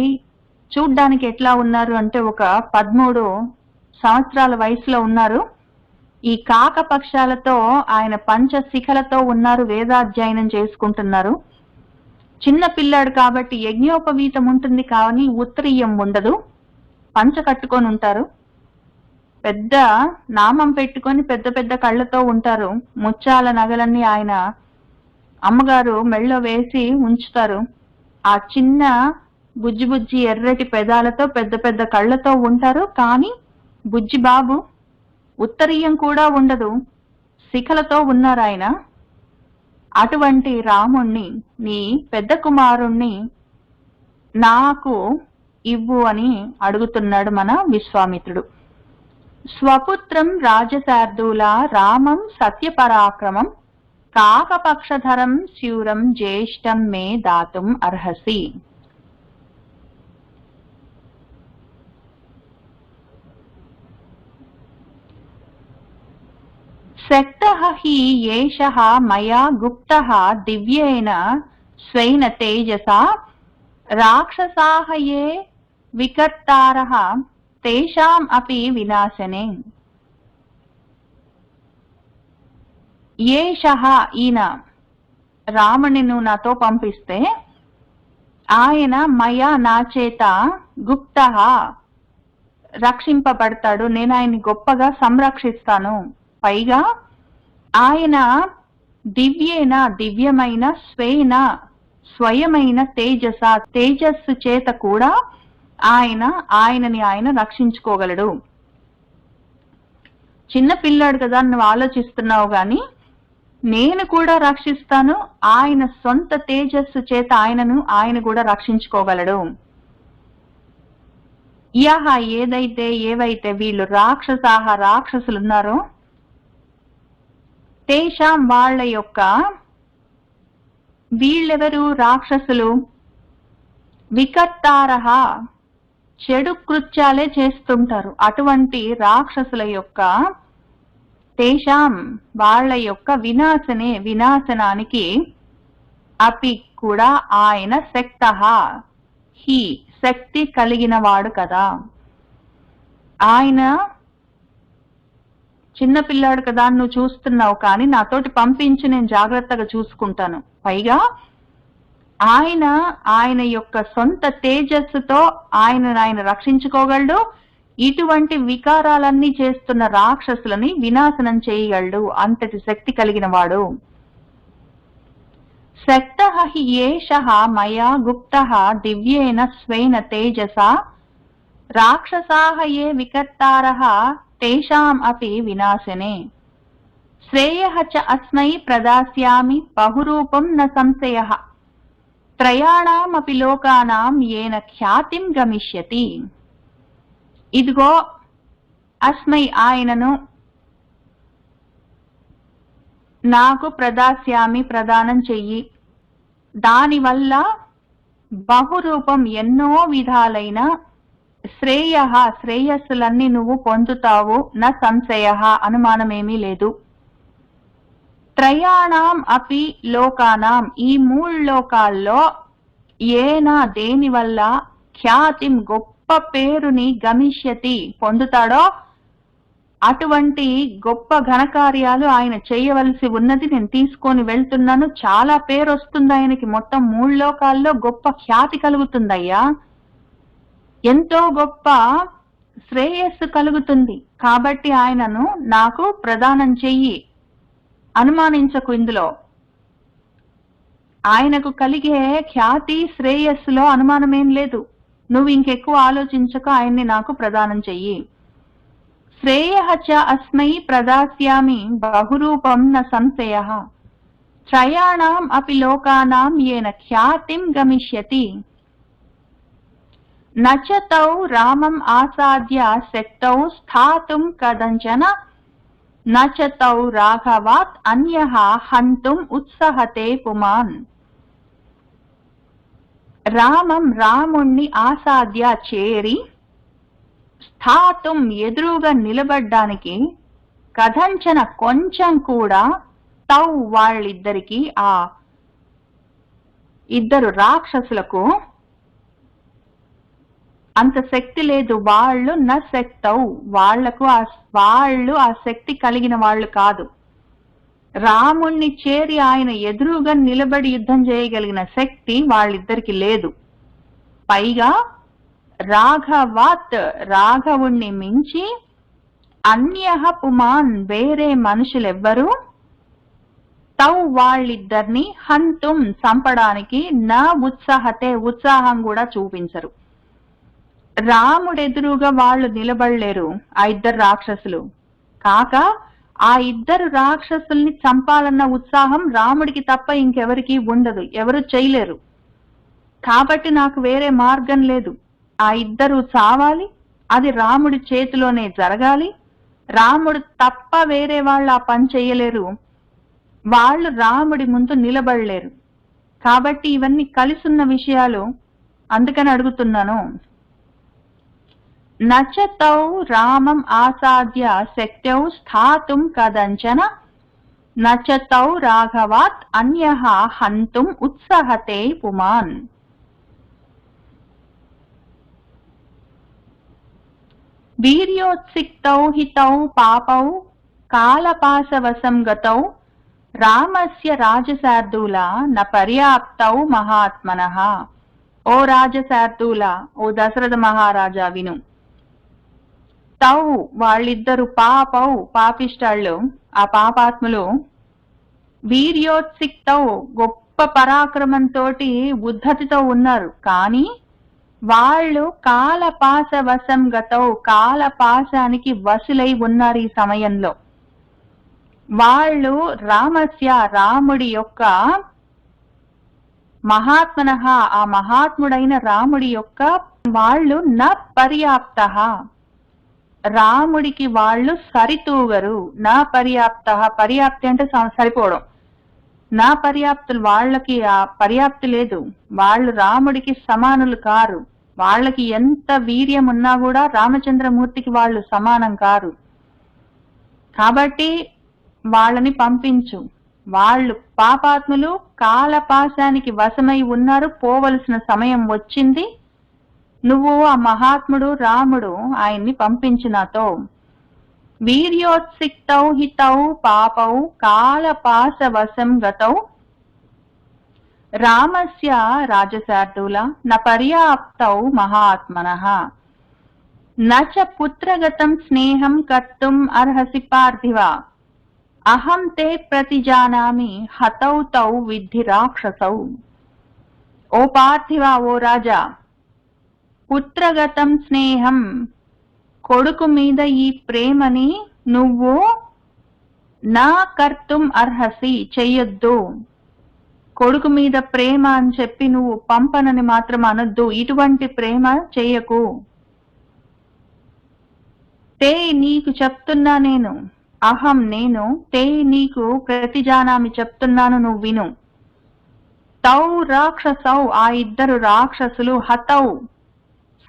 చూడ్డానికి ఎట్లా ఉన్నారు అంటే ఒక 13 సంవత్సరాల వయసులో ఉన్నారు. ఈ కాకపక్షాలతో ఆయన పంచశిఖలతో ఉన్నారు, వేదాధ్యయనం చేసుకుంటున్నారు. చిన్న పిల్లాడు కాబట్టి యజ్ఞోపవీతం ఉంటుంది కానీ ఉత్తరీయం ఉండదు, పంచ కట్టుకొని ఉంటారు, పెద్ద నామం పెట్టుకొని పెద్ద పెద్ద కళ్ళతో ఉంటారు. ముత్యాల నగలన్నీ ఆయన అమ్మగారు మెళ్ళో వేసి ఉంచుతారు. ఆ చిన్న బుజ్జి ఎర్రటి పెదాలతో పెద్ద పెద్ద కళ్ళతో ఉంటారు. కానీ బుజ్జి బాబు ఉత్తరీయం కూడా ఉండదు, శిఖలతో ఉన్నారు ఆయన. అటువంటి రాముణ్ణి, నీ పెద్ద కుమారుణ్ణి నాకు ఇవ్వు అని అడుగుతున్నాడు మన విశ్వామిత్రుడు. స్వపుత్రం రాజశార్దూల రామం సత్యపరాక్రమం కాకపక్షధరం శూరం జ్యేష్ఠం మే దాతుం అర్హసి. శక్తః హి ఏషః మయా గుప్తః దివ్యేన స్వైన తేజసా రాక్షసాః యే వికర్తారః తేషాం అపి వినాశనే. ఏషః ఈయన రాముని నువ్వు నాతో పంపిస్తే ఆయన మయా నా చేత గుప్తః రక్షింపబడతాడు, నేను ఆయన్ని గొప్పగా సంరక్షిస్తాను. పైగా ఆయన దివ్యమైన స్వయమైన తేజస్సు చేత కూడా ఆయనని ఆయన రక్షించుకోగలడు. చిన్న పిల్లాడు కదా నువ్వు ఆలోచిస్తున్నావు గాని నేను కూడా రక్షిస్తాను, ఆయన సొంత తేజస్సు చేత ఆయన కూడా రక్షించుకోగలడు. యహ ఏవైతే వీళ్ళు రాక్షసులున్నారో తేషాం వాళ్ళ యొక్క, వీళ్ళెవరు రాక్షసులు, వికర్తారః చెడు కృత్యాలే చేస్తుంటారు. అటువంటి రాక్షసుల యొక్క తేషాం వాళ్ళ యొక్క వినాశనానికి అపి కూడా ఆయన శక్తః హి శక్తి కలిగిన వాడు కదా. ఆయన చిన్న పిల్లాడు కదా నువ్వు చూస్తున్నావు, కానీ నాతోటి పంపించి నేను జాగ్రత్తగా చూసుకుంటాను. పైగా ఆయన యొక్క సొంత తేజస్సుతో ఆయన రక్షించుకోగలడు. ఇటువంటి వికారాలన్నీ చేస్తున్న రాక్షసులని వినాశనం చేయగలడు. అంతటి శక్తి కలిగిన వాడు. శక్తః హి ఏషః మయా గుప్తః దివ్యేన స్వేన తేజసా రాక్షసాః యే వికర్తారః తేషాం అపి వినాశనే. శ్రేయః చ అస్మై ప్రదాస్యామి బహురూపం న సంశయః త్రయాణామపి లోకానాం యేన ఖ్యాతిం గమిష్యతి. ఇదిగో అస్మై ఆయనను నాకు ప్రదాస్యామి ప్రదానం చెయ్యి, దానివల్ల బహురూపం ఎన్నో విధాలైన శ్రేయ శ్రేయస్సులన్నీ నువ్వు పొందుతావు, న సంశయ అనుమానమేమీ లేదు. త్రయాణం అపి లోకానాం ఈ మూడు లోకాల్లో ఏనా దేని వల్ల ఖ్యాతిం గొప్ప పేరుని గమిష్యతి పొందుతాడో అటువంటి గొప్ప ఘనకార్యాలు ఆయన చేయవలసి ఉన్నది నేను తీసుకొని వెళ్తున్నాను. చాలా పేరు వస్తుంది ఆయనకి, మొత్తం మూడు లోకాల్లో గొప్ప ఖ్యాతి కలుగుతుందయ్యా, ఎంతో గొప్ప శ్రేయస్సు కలుగుతుంది. కాబట్టి ఆయనను నాకు ప్రదానం చెయ్యి, అనుమానించకు. ఇందులో ఆయనకు కలిగే ఖ్యాతి శ్రేయస్సులో అనుమానమేం లేదు. నువ్వు ఇంకెక్కువ ఆలోచించక ఆయన్ని నాకు ప్రదానం చెయ్యి. శ్రేయః చ అస్మై ప్రదాస్యామి బహురూపం న సంశయః త్రయాణం అపి లోకానాం యేన ఖ్యాతిం గమిష్యతి. నచ తౌ రామం ఆసాద్య శక్తౌ స్థాతుం కదంచన నచ తౌ రాఘవాత్ అన్యః హంతుం ఉత్సహతే పుమాన్. రామం రాముణ్ణి ఆసాద్య చేరి, స్థాతుం ఎదురుగా నిలబడ్డానికి, కథంచన కొంచెం కూడా, తౌ వాళ్ళిద్దరికి ఆ ఇద్దరు రాక్షసులకు అంత శక్తి లేదు. వాళ్ళు న శక్తౌ వాళ్ళు ఆ శక్తి కలిగిన వాళ్ళు కాదు. రాముణ్ణి చేరి ఆయన ఎదురుగా నిలబడి యుద్ధం చేయగలిగిన శక్తి వాళ్ళిద్దరికి లేదు. పైగా రాఘవాత్ రాఘవుణ్ణి మించి, అన్యః పుమాన్ వేరే మనుషులెవ్వరూ, తౌ వాళ్ళిద్దరిని హంతుం సంపడానికి నా ఉత్సాహతే ఉత్సాహం కూడా చూపించరు. రాముడెదురుగా వాళ్ళు నిలబడలేరు ఆ ఇద్దరు రాక్షసులు. కాక ఆ ఇద్దరు రాక్షసుల్ని చంపాలన్న ఉత్సాహం రాముడికి తప్ప ఇంకెవరికి ఉండదు, ఎవరు చేయలేరు. కాబట్టి నాకు వేరే మార్గం లేదు, ఆ ఇద్దరు చావాలి, అది రాముడి చేతిలోనే జరగాలి. రాముడు తప్ప వేరే వాళ్ళు ఆ పని చేయలేరు, వాళ్ళు రాముడి ముందు నిలబడలేరు. కాబట్టి ఇవన్నీ కలిసున్న విషయాలు, అందుకని అడుగుతున్నాను. నచ తౌ రామం ఆసాద్య శక్తౌ స్థాతుం కదంచన నచ తౌ రాఘవాత్ అన్యః హంతుం ఉత్సహతే పుమాన్. వీర్యోత్సిక్తౌ హితౌ పాపౌ కాలపాశవశం గతౌ రామస్య రాజశార్దూల న పర్యాప్తౌ మహాత్మనః. ఓ రాజశార్దూల, ఓ దశరథ మహారాజా విను. తౌ వాళ్ళిద్దరు పాపౌ పాపిష్టాళ్ళు, ఆ పాపాత్ములు, వీర్యోత్సిక్తౌ గొప్ప పరాక్రమంతో ఉద్ధతితో ఉన్నారు. కానీ వాళ్ళు కాలపాశవశం గతౌ కాలపాశానికి వసులై ఉన్నారు. ఈ సమయంలో వాళ్ళు రామస్య రాముడి యొక్క మహాత్మనః ఆ మహాత్ముడైన రాముడి యొక్క వాళ్ళు న పర్యాప్తః రాముడికి వాళ్ళు సరితూగరు. నా పర్యాప్త, పర్యాప్తి అంటే సరిపోవడం, నా పర్యాప్తులు, వాళ్ళకి ఆ పర్యాప్తి లేదు, వాళ్ళు రాముడికి సమానులు కారు. వాళ్ళకి ఎంత వీర్యం ఉన్నా కూడా రామచంద్రమూర్తికి వాళ్ళు సమానం కారు. కాబట్టి వాళ్ళని పంపించు. వాళ్ళు పాపాత్ములు, కాలపాశానికి వశమై ఉన్నారు, పోవలసిన సమయం వచ్చింది. నువ్వు ఆ మహాత్ముడు రాముడు ఆయన్ని పంపించు నాతో. వీర్యోత్సిక్తౌ హితౌ పాపౌ కాలపాశవశం గతౌ రామస్య రాజశార్దూల న పర్యాప్తౌ మహాత్మనః నచ పుత్రగతం స్నేహం కర్తుం అర్హసి పార్థివ అహం తే ప్రతిజానామి హతౌ తౌ విద్ధి రాక్షసౌ. ఓ పార్థివ, ఓ రాజా, పుత్రగతం స్నేహం, కొడుకు మీద ఈ ప్రేమని నువ్వు నా కర్తుం అర్హసి చెయ్యొద్దు. కొడుకు మీద ప్రేమ అని చెప్పి నువ్వు పంపనని మాత్రం అనొద్దు. ఇటువంటి ప్రేమ చెయ్యకు. తే నీకు చెప్తున్నా నేను, అహం నేను, తే నీకు ప్రతిజానామి చెప్తున్నాను, నువ్వు విను. తౌ రాక్షసౌ, ఆ ఇద్దరు రాక్షసులు హతౌ,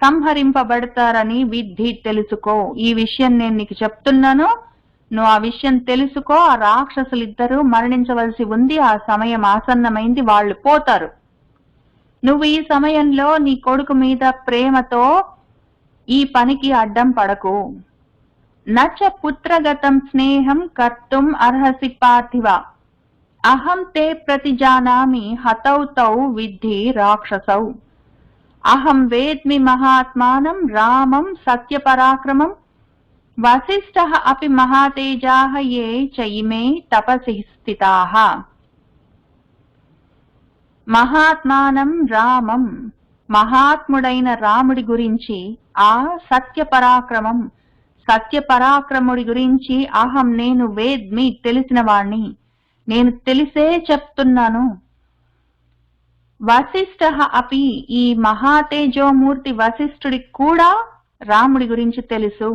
సంహరింపబడతారని విద్ధి, తెలుసుకో. ఈ విషయం నేను నీకు చెప్తున్నాను, నువ్వు ఆ విషయం తెలుసుకో. ఆ రాక్షసులు ఇద్దరు మరణించవలసి ఉంది, ఆ సమయం ఆసన్నమైంది, వాళ్ళు పోతారు. నువ్వు ఈ సమయంలో నీ కొడుకు మీద ప్రేమతో ఈ పనికి అడ్డం పడకు. నచ పుత్రగతం స్నేహం కర్తుం అర్హసి పార్థివ, అహం తే ప్రతిజానామి హతౌ తౌ విద్ధి రాక్షసౌ, అహం వేద్మి మహాత్మానం రామం సత్యపరాక్రమం, వసిష్ఠః అపి మహాతేజాః ఏ చ ఇమే తపసి స్థితాః. మహాత్మానం రామం, మహాత్ముడైన రాముడి గురించి, ఆ సత్యపరాక్రమం, సత్యపరాక్రముడి గురించి, అహం నేను, వేద్మి తెలిసిన వాణ్ణి, నేను తెలిసే చెప్తున్నాను. వసిష్ఠః అపి, ఈ మహాతేజోమూర్తి వశిష్ఠుడికి కూడా రాముడి గురించి తెలుసు.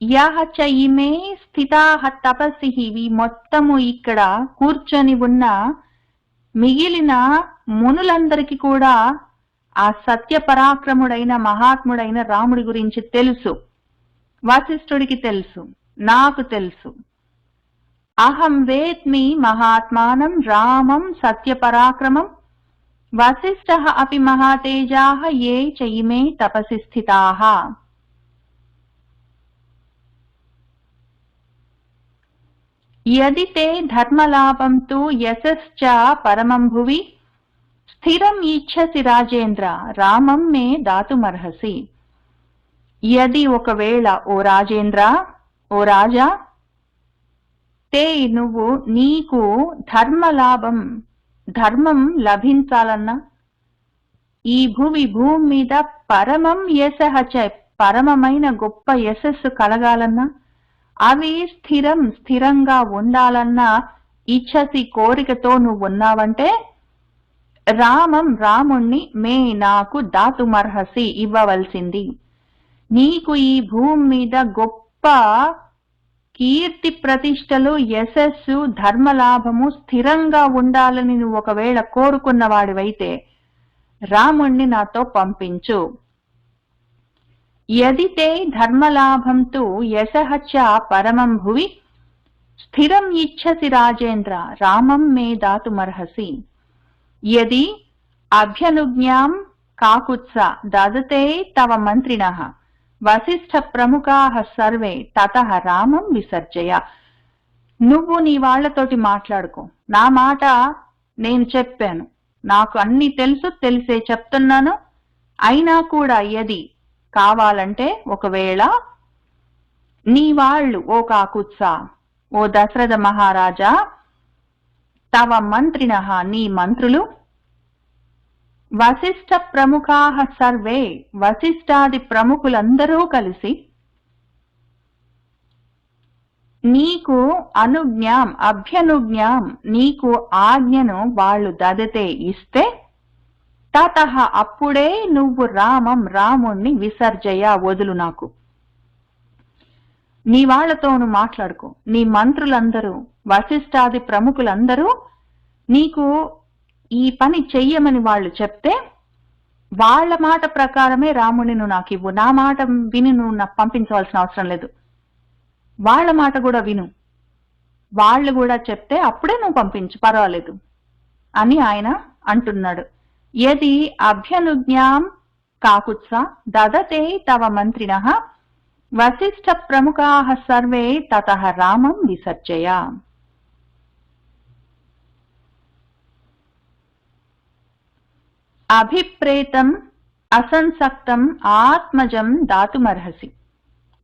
యః చ ఇమే స్థితాః తపస్సి, ఈ మొత్తము ఇక్కడ కూర్చొని ఉన్న మిగిలిన మునులందరికీ కూడా ఆ సత్యపరాక్రముడైన మహాత్ముడైన రాముడి గురించి తెలుసు. వశిష్ఠుడికి తెలుసు, నాకు తెలుసు. అహం వేద్మి మహాత్మానం రామం సత్యపరాక్రమం, వసిష్ఠః అపి మహాతేజాః ఏ చ ఇమే తపసి స్థితాః. యది తే ధర్మలాభం తు యశశ్చ పరమం భువి, స్థిరం ఇచ్ఛసి రాజేంద్ర రామం మే దాతుమర్హసి. యది ఒకవేళ, ఓ రాజేంద్ర, ఓ రాజా, తే నువ్వు, నీకు ధర్మలాభం, ధర్మం లభించాలన్నా, ఈ భూమి మీద పరమం యశః చ, పరమమైన గొప్ప యశస్సు కలగాలన్నా, అవి స్థిరం, స్థిరంగా ఉండాలన్నా, ఇచ్ఛసి కోరికతో నువ్వు ఉన్నావంటే, రామం రాముణ్ణి, మే నాకు దాతుమర్హసి ఇవ్వవలసింది. నీకు ఈ భూమి మీద గొప్ప కీర్తి ప్రతిష్టలు, యశస్సు, ధర్మలాభము స్థిరంగా ఉండాలని నువ్వు ఒకవేళ కోరుకున్నవాడివైతే రాముణ్ణి నాతో పంపించు. యది తే ధర్మలాభం తు యశః చ పరమం భువి, స్థిరం ఇచ్ఛసి రాజేంద్ర రామం మే దాతుమర్హసి. యది అభ్యనుజ్ఞాం కాకుత్స దదతే తవ మంత్రిణః, వసిష్ఠ ప్రముఖాః సర్వే తతః రామం విసర్జయ. నువ్వు నీ వాళ్లతోటి మాట్లాడుకో, నా మాట నేను చెప్పాను, నాకు అన్ని తెలుసు, తెలిసే చెప్తున్నాను. అయినా కూడా యది, కావాలంటే, ఒకవేళ నీ వాళ్ళు, ఓ కాకుత్స, ఓ దశరథ మహారాజా, తవ మంత్రిణః నీ మంత్రులు, వసిష్ఠ ప్రముఖాః సర్వే వసిష్ఠాది ప్రముఖులందరూ కలిసి, నీకు అనుజ్ఞాం అభ్యనుజ్ఞాం నీకు ఆజ్ఞను వాళ్ళు దదతే ఇస్తే, తతః అప్పుడే నువ్వు రామం రాముణ్ణి విసర్జయ వదులు నాకు. నీ వాళ్లతోను మాట్లాడుకో, నీ మంత్రులందరూ వశిష్ఠాది ప్రముఖులందరూ నీకు ఈ పని చెయ్యమని వాళ్ళు చెప్తే, వాళ్ల మాట ప్రకారమే రాముని నువ్వు నాకు ఇవ్వు. నా మాట విని నువ్వు నాకు పంపించవలసిన అవసరం లేదు, వాళ్ల మాట కూడా విను, వాళ్ళు కూడా చెప్తే అప్పుడే నువ్వు పంపించు, పర్వాలేదు అని ఆయన అంటున్నాడు. యది అభ్యనుజ్ఞాం కాకుత్స దదతే తవ మంత్రిణః, వసిష్ఠ ప్రముఖాః సర్వే తతః రామం విసర్జయ. అభిప్రేతం అసంసక్తం ఆత్మజం దాతుమర్హసి,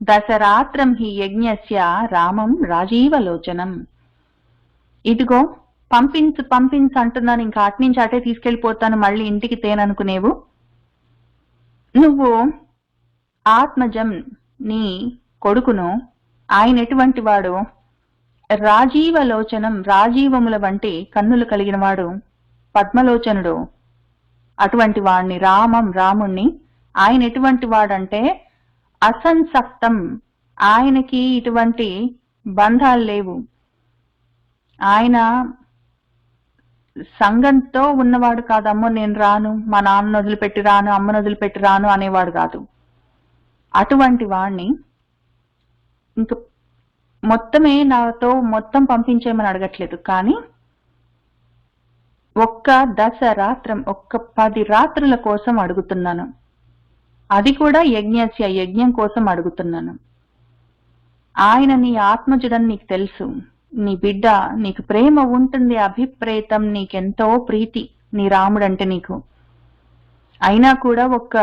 దశరాత్రం హి యజ్ఞస్య రామం రాజీవలోచనం. ఇదిగో పంపించు పంపించు అంటున్నాను, ఇంకా అట్నుంచి అటే తీసుకెళ్లిపోతాను, మళ్ళీ ఇంటికి తేననుకునేవు. నువ్వు ఆత్మజం నీ కొడుకును, ఆయన ఎటువంటి వాడు, రాజీవలోచనం రాజీవముల వంటి కన్నులు కలిగిన వాడు, పద్మలోచనుడు, అటువంటి వాడిని, రామం రాముణ్ణి. ఆయన ఎటువంటి వాడంటే అసంసక్తం, ఆయనకి ఇటువంటి బంధాలు లేవు, ఆయన సంఘంతో ఉన్నవాడు కాదు. అమ్మో నేను రాను, మా నాన్నను వదిలిపెట్టి రాను, అమ్మను వదిలిపెట్టి రాను అనేవాడు కాదు. అటువంటి వాణ్ణి ఇంక మొత్తమే నాతో మొత్తం పంపించేయమని అడగట్లేదు, కానీ ఒక్క దశరాత్రం, ఒక్క 10 రాత్రుల కోసం అడుగుతున్నాను. అది కూడా యజ్ఞం కోసం అడుగుతున్నాను. ఆయన నీ ఆత్మజుడని నీకు తెలుసు, నీ బిడ్డ, నీకు ప్రేమ ఉంటుంది, అభిప్రేతం, నీకెంతో ప్రీతి నీ రాముడంటే నీకు. అయినా కూడా ఒక్క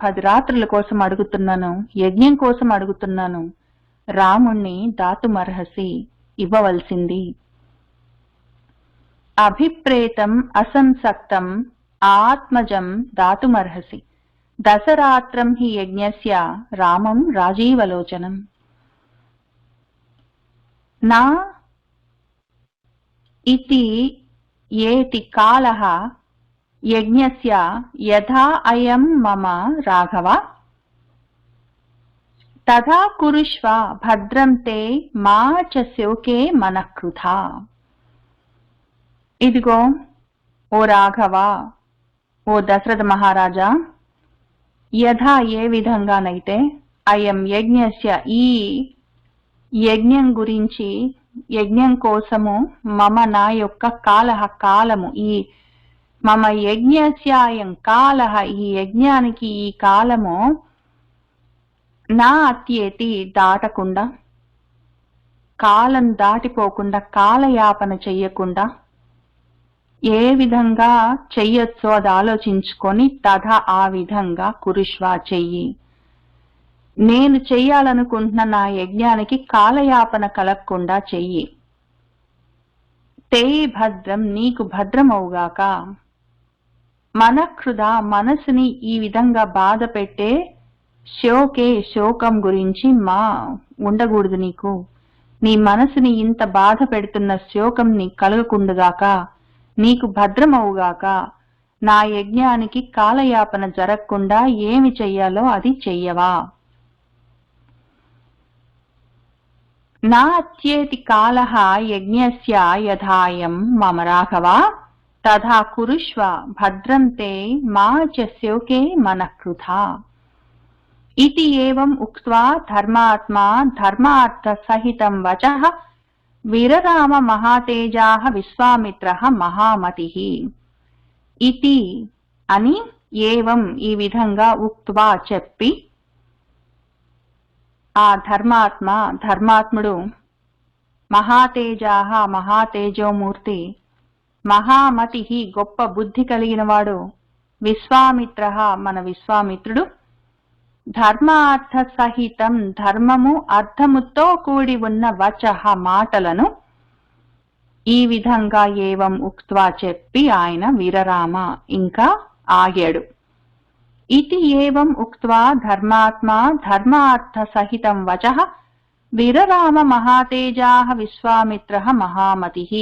10 రాత్రుల కోసం అడుగుతున్నాను, యజ్ఞం కోసం అడుగుతున్నాను. రాముణ్ణి దాతుమర్హసి, ఇవ్వవలసింది. అభిప్రేతం అసంసక్తం ఆత్మజం దాతుమర్హసి, దశరాత్రం హి యజ్ఞస్య రామం రాజీవలోచనం. నా ఇతి ఏతి కాలః యజ్ఞస్య యథా అయం మమ రాఘవ, తథా కురుష్వ భద్రం తే మా చ శోకే మనః కృథా. ఇదిగో ఓ రాఘవ, ఓ దశరథ మహారాజా, యథా ఏ విధంగానైతే అయం యజ్ఞస్య ఈ యజ్ఞం గురించి, యజ్ఞం కోసము మమ నా యొక్క కాలము, ఈ మమ యజ్ఞస్యాయం కాలః ఈ యజ్ఞానికి ఈ కాలము నా అత్యేతి దాటకుండా, కాలం దాటిపోకుండా, కాలయాపన చెయ్యకుండా ఏ విధంగా చెయ్యొచ్చో అది ఆలోచించుకొని తథా ఆ విధంగా కురుష్వ చెయ్యి. నేను చెయ్యాలనుకుంటున్న నా యజ్ఞానికి కాలయాపన కలగకుండా చెయ్యి. తే భద్రం నీకు భద్రమవుగాక. మనఃకృధ మనసుని ఈ విధంగా బాధ పెట్టే శోకే శోకం గురించి మా ఉండకూడదు నీకు. నీ మనసుని ఇంత బాధ పెడుతున్న శోకం నీకు కలగకుండుగాక, నీకు భద్రమవుగాక. నా యజ్ఞానికి కాలయాపన జరగకుండా ఏమి చెయ్యాలో అది చెయ్యవా. నా అత్యేతి కాలః యజ్ఞస్య యథాయం మమ రాఘవ, తథా కురుష్వ భద్రం తే మా చ శోకే మనః కృథా. ఇతి ఏవం ఉక్త్వా ధర్మాత్మా ధర్మార్థ సహితం వచః విరరామ మహాతేజాః విశ్వామిత్రః మహామతిః. ఇతి అని, ఏవం ఈ విధంగా, ఉక్త్వా చెప్పి, ఆ ధర్మాత్ముడు, మహాతేజాః మహాతేజోమూర్తి, మహామతిః గొప్ప బుద్ధి కలిగిన వాడు, విశ్వామిత్రః మన విశ్వామిత్రుడు, ధర్మార్థ సహితం ధర్మము అర్థముతో కూడి ఉన్న వచః మాటలను ఈ విధంగా ఏవం ఉక్త్వా చెప్పి ఆయన విరరామ ఇంకా ఆగాడు. ఇతి ఏవం ఉక్త్వా ధర్మాత్మా ధర్మార్థ సహితం వచః విరరామ మహాతేజాః విశ్వామిత్రః మహామతిః.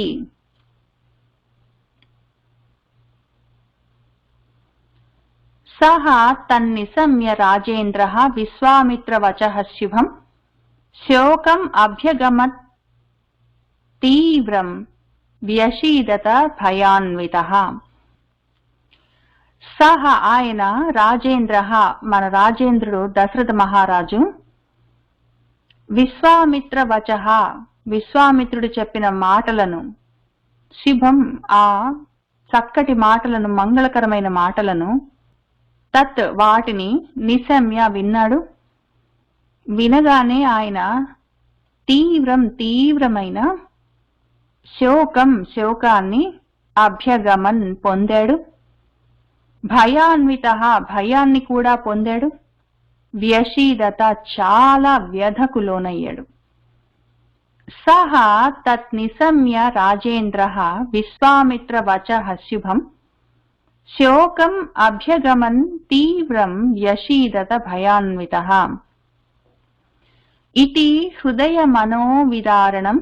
సహ తన్నిశమ్య రాజేంద్రః విశ్వామిత్రవచః శుభం శోకం అభ్యగమత్ తీవ్రం వ్యషీదత భయాన్వితః. సహ ఆయన, రాజేంద్రః మన రాజేంద్రుడు దశరథ మహారాజు, విశ్వామిత్రవచః విశ్వామిత్రుడు చెప్పిన మాటలను, శుభం ఆ చక్కటి మాటలను, మంగళకరమైన మాటలను, తత్ వాటిని, నిశమ్య విన్నాడు. వినగానే ఆయన తీవ్రమైన శోకాన్ని, అభ్యగమన్ పొందాడు, భయాన్విత భయాన్ని కూడా పొందాడు, వ్యషీదత చాలా వ్యధకు లోనయ్యాడు. సహ తత్ నిశమ్య రాజేంద్రః విశ్వామిత్రవచః శుభం శోకం అభ్యగమన్ తీవ్రం వ్యషీదత భయాన్వితః. ఇతి హృదయ మనోవిదారణం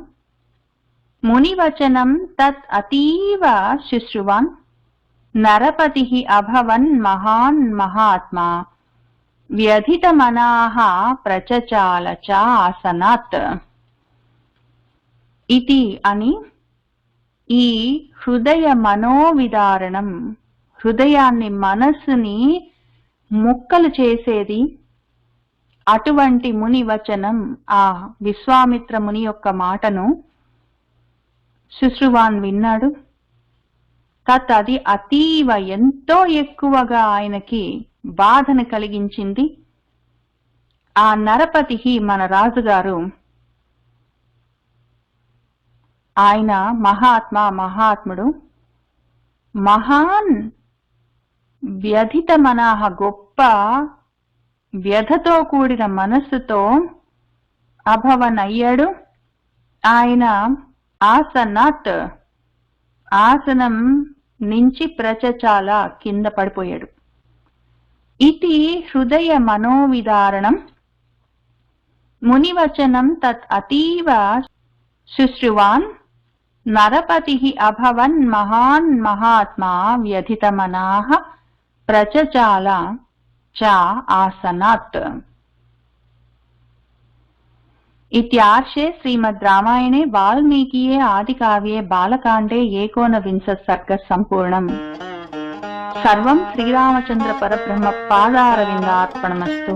మునివచనం తత్ అతీవ శుశ్రువాన్ నరపతిః అభవన్ మహాన్ మహాత్మా వ్యధితమనాః ప్రచచాల చ ఆసనాత్. ఇతి అని, ఈ హృదయ మనోవిదారణం, హృదయాన్ని మనస్సుని ముక్కలు చేసేది అటువంటి ముని వచనం, ఆ విశ్వామిత్ర ముని యొక్క మాటను శుశ్రువాన్ విన్నాడు. అది అతీవ ఎంతో ఎక్కువగా ఆయనకి బాధను కలిగించింది. ఆ నరపతికి, మన రాజుగారు, ఆయన మహాత్ముడు, మహాన్ వ్యధిత మనాహ, గొప్ప వ్యధతో కూడిన మనస్సుతో అభవన్ అయ్యాడు. ఆయన ఆసనాత్, ఆసనం నుంచి ప్రచచాల, కింద పడిపోయాడు. ఇది హృదయ మనోవిదారణం మునివచనం తత్ అతీవ శుశ్రువాన్ నరపతి అభవన్ మహాన్ మహాత్మా వ్యధిత మనాః ప్రచచాల చ ఆసనాత్. इत्यार्षे श्रीमद् रामायणे वाल्मीकिये आदिकाव्ये बालकाण्डे 19 सर्गः सम्पूर्णम्। सर्वं श्रीरामचन्द्र परब्रह्म पादारविन्दार्पणमस्तु।